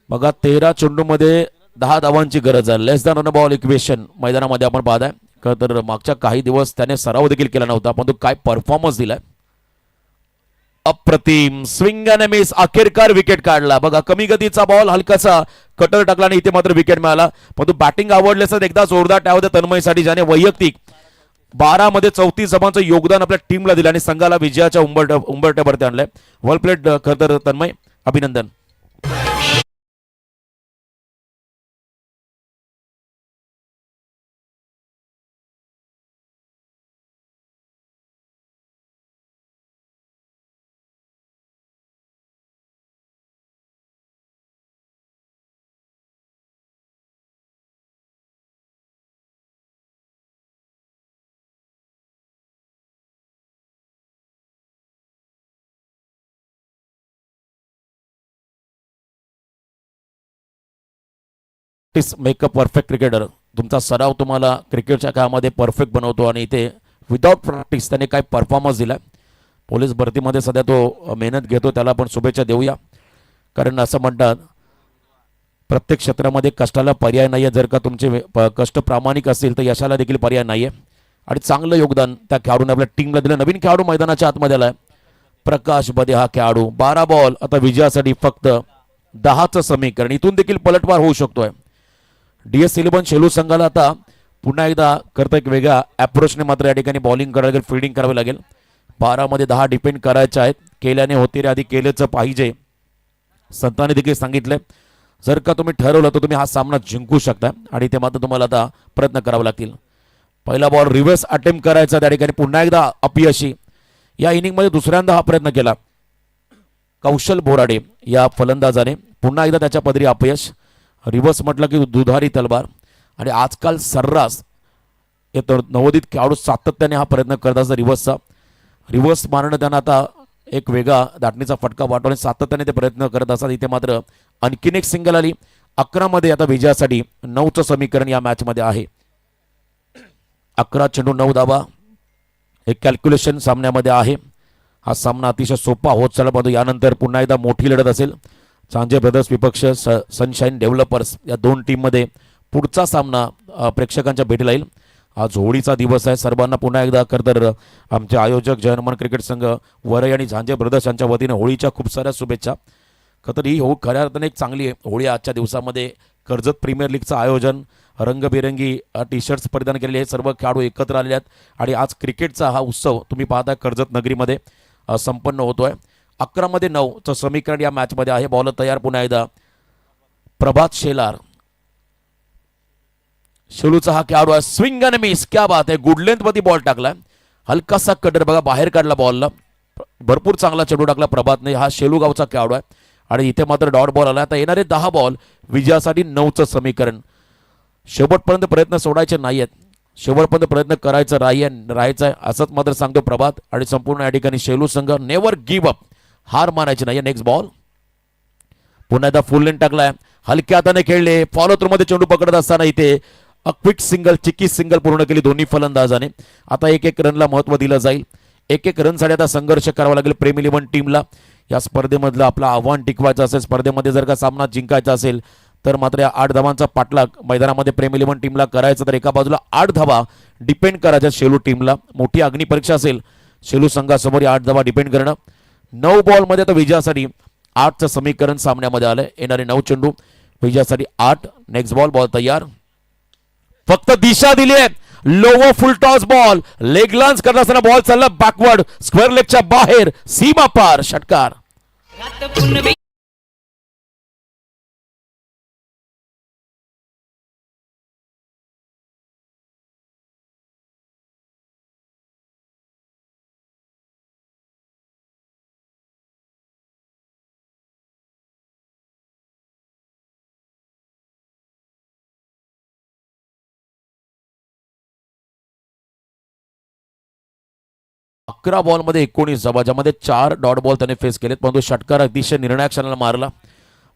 बघा 13 चेंडूमध्ये 10 धावांची गरज आहे. लेस दॅन रन बॉल इक्वेशन मैदानामध्ये आपण पाहताय. तर मागच्या काही दिवस त्याने सराव देखील केला नव्हता, पण तो काय परफॉर्मन्स दिलाय, अप्रतिम. स्विंग अँड मिस, अखेरकार विकेट काढला. बघा कमी गतीचा बॉल हलकासा कटर टाकला आणि इथे मात्र विकेट मिळाला. पण तो बॅटिंग आवडल्यास एकदा जोरदार टाळ्या होत्या तन्मयसाठी, ज्याने वैयक्तिक 12 मध्ये 34 धावांचं योगदान आपल्या टीमला दिलं आणि संघाला विजयाच्या उंबरठ्यावरती आणलंय. वेल प्लेड खरं तर तन्मय, अभिनंदन. मेकअप परफेक्ट क्रिकेटर, तुमचा सराव तुम्हाला क्रिकेटच्या काळामध्ये परफेक्ट बनवतो आणि इथे विदाउट प्रॅक्टिस त्याने काय परफॉर्मन्स दिला. पोलीस भरतीमध्ये सध्या तो मेहनत घेतो, त्याला आपण शुभेच्छा देऊया. कारण असं म्हणतात प्रत्येक क्षेत्रामध्ये कष्टाला पर्याय नाही आहे. जर का तुमचे कष्ट प्रामाणिक असतील तर यशाला देखील पर्याय नाही आहे. आणि चांगलं योगदान त्या खेळाडूने आपल्या टीमला दिलं. नवीन खेळाडू मैदानाच्या आतमध्ये आलाय, प्रकाश बदे हा खेळाडू. 12 बॉल, आता विजयासाठी फक्त 10चं समीकरण. इथून देखील पलटवार होऊ शकतोय. DS11 शेलू संघाला आता पुन्हा एकदा करता एक वेगळ्या अप्रोचने मात्र या ठिकाणी बॉलिंग करावं लागेल, फिल्डिंग करावी लागेल. 12 मध्ये 10 डिपेंड करायचे आहेत. केल्याने होते रे आधी केलेच पाहिजे. संतांनी देखील सांगितलंय जर का तुम्ही ठरवलं तर तुम्ही हा सामना जिंकू शकता आणि ते मात्र तुम्हाला आता प्रयत्न करावे लागतील. पहिला बॉल रिव्हर्स अटेम्प्ट करायचा, त्या ठिकाणी पुन्हा एकदा अपयशी. या इनिंगमध्ये दुसऱ्यांदा हा प्रयत्न केला कौशल बोराडे या फलंदाजाने, पुन्हा एकदा त्याच्या पदरी अपयश. रिव्हर्स म्हटलं की दुधारी तलवार आणि आजकाल सर्रास येतो नवोदित खेळाडू सातत्याने हा प्रयत्न करत असतात रिव्हर्सचा. रिव्हर्स मारणं त्यांना आता एक वेगळा दाटणीचा फटका वाटवणे सातत्याने ते प्रयत्न करत असतात. इथे मात्र आणखीन एक सिंगल आली. 11 मध्ये आता विजयासाठी 9चं समीकरण या मॅचमध्ये आहे. 11 चेंडू 9 धावा, एक कॅल्क्युलेशन सामन्यामध्ये आहे. हा सामना अतिशय सोपा होत चालला, परंतु यानंतर पुन्हा एकदा मोठी लढत असेल. झांजे ब्रदर्स विपक्ष सनशाईन डेव्हलपर्स या दोन टीममध्ये पुढचा सामना प्रेक्षकांच्या भेटीला येईल. आज होळीचा दिवस आहे. सर्वांना पुन्हा एकदा तर आमचे आयोजक जयनमान क्रिकेट संघ वरई आणि झांजे ब्रदर्स यांच्या वतीने होळीच्या खूप साऱ्या शुभेच्छा. खरं ही खऱ्या अर्थाने एक चांगली होळी आजच्या दिवसामध्ये कर्जत प्रीमियर लीगचं आयोजन, रंगबिरंगी टी शर्ट्स परिधान केलेले हे सर्व खेळाडू एकत्र आलेले आहेत आणि आज क्रिकेटचा हा उत्सव तुम्ही पाहताय कर्जत नगरीमध्ये संपन्न होतोय. 11 मध्ये 9चं समीकरण या मॅचमध्ये आहे. बॉल तयार पुन्हा एकदा प्रभात शेलार. शेलूचा हा खेळाडू आहे, स्विंग अँड मिस, क्या बात आहे, गुड लेंथ मध्ये बॉल टाकलाय, हलकासा कटर बघा बाहेर काढला बॉलला, भरपूर चांगला चेंडू टाकला प्रभातने. हा शेलू गावचा खेळाडू आहे आणि इथे मात्र डॉट बॉल आला. आता येणारे 10 बॉल विजयासाठी 9चं समीकरण. शेवटपर्यंत प्रयत्न सोडायचे नाहीयेत, शेवटपर्यंत प्रयत्न करायचं राहायचं आहे असंच मात्र सांगतो प्रभात. आणि संपूर्ण या ठिकाणी शेलू संघ नेव्हर गिव्ह अप, हार मानायची नाही. नेक्स्ट बॉल पुन्हा एकदा फुल लेन टाकलाय, हलक्या हाताने खेळले, फॉलो थ्रू मध्ये चेंडू पकडत असताना इथे क्विक सिंगल, चिकी सिंगल पूर्ण केली दोन्ही फलंदाजाने. आता 1-1 रनला महत्व दिलं जाईल. 1-1 रनसाठी आता संघर्ष करावा लागेल प्रेम इलेव्हन टीमला. या स्पर्धेमधलं आपलं आव्हान टिकवायचं असेल, स्पर्धेमध्ये जर का सामना जिंकायचा असेल तर मात्र या 8 धावांचा पाठलाग मैदानामध्ये प्रेम इलेव्हन टीमला करायचं. तर एका बाजूला 8 धावा डिपेंड करायच्या शेलू टीमला. मोठी अग्निपरीक्षा असेल शेलू संघासमोर 8 धावा डिपेंड करणं. 9 बॉलमध्ये आता विजयासाठी 8चं समीकरण सामन्यामध्ये आलंय. येणारे 9 चेंडू विजयासाठी 8. नेक्स्ट बॉल तयार, फक्त दिशा दिली आहे, लोवर फुल टॉस बॉल, लेग लॉन्च करत असताना बॉल चालला बॅकवर्ड, स्क्वेअर लेगच्या बाहेर, सीमा पार, षटकार. अकरा बॉलमध्ये 19 धावा, ज्यामध्ये 4 डॉट बॉल त्याने फेस केलेत, परंतु षटकार अतिशय निर्णायक क्षणाला मारला.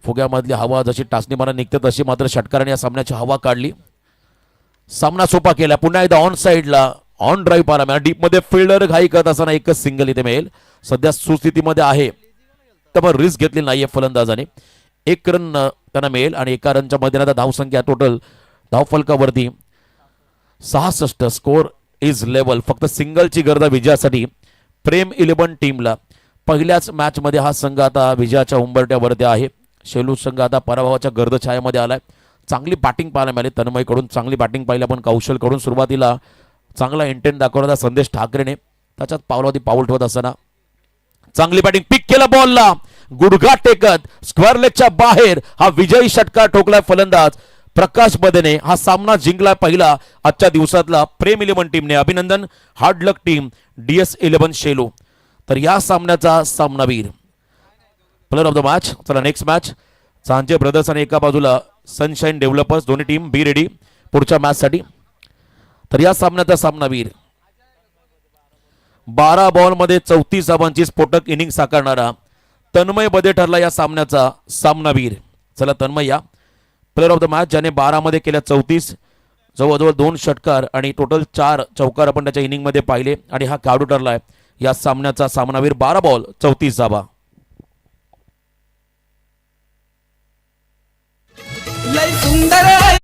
फुग्यामधली हवा जशी टाचणी मारा निघते तशी मात्र षटकाराने या सामन्याची हवा काढली, सामना सोपा केला. पुन्हा एकदा ऑन साईडला ऑन ड्राईव्ह पाहायला मिळाला, डीप मध्ये फिल्डर घाई करत असताना एकच सिंगल इथे मिळेल. सध्या सुस्थितीमध्ये आहे त्यामुळे रिस्क घेतली नाहीये फलंदाजाने. 1 रन त्यांना मिळेल आणि 1 रनच्या मध्ये आता धावसंख्या टोटल धावफलकावरती 66. Score is level. फक्त सिंगलची गरज विजयासाठी प्रेम इलेव्हन टीमला. पहिल्याच मॅच मध्ये हा संघ आता विजयाच्या उंबरट्यावरती आहे. शेलू संघ आता पराभवाच्या गर्दछायामध्ये आलाय. चांगली बॅटिंग पाहायला मिळाली तन्मयकडून, चांगली बॅटिंग पाहिली आपण कौशलकडून. सुरुवातीला चांगला इंटेंट दाखवला संदेश ठाकरेने, त्याच्यात पावलावरती पाऊल ठेवत असताना चांगली बॅटिंग, पिक केला बॉलला, गुडघा टेकत स्क्वेअर लेगच्या बाहेर हा विजयी षटकार ठोकलाय फलंदाज प्रकाश बदेने. हा सामना जिंकला पहिला आजच्या दिवसातला प्रेम इलेव्हन टीमने. अभिनंदन हार्ड लक टीम DS11 शेलू. तर या सामन्याचा सामनावीर प्लेअर ऑफ द मॅच. चला नेक्स्ट मॅच, सांजे ब्रदर्स आणि एका बाजूला सनशाईन डेव्हलपर्स, दोन्ही टीम बी रेडी पुढच्या मॅच साठी. तर या सामन्याचा सामनावीर 12 बॉलमध्ये 34 धावांची स्फोटक इनिंग साकारणारा तन्मय बदे ठरला या सामन्याचा सामनावीर. चला तन्मय या प्लेअर ऑफ द मॅच, ज्याने 12 मध्ये केल्या 34, जवळजवळ 2 षटकार आणि टोटल 4 चौकार आपण त्याच्या इनिंग मध्ये पाहिले आणि हा खेळाडू ठरलाय या सामन्याचा सामनावीर. 12 बॉल 34 धावा. लय सुंदर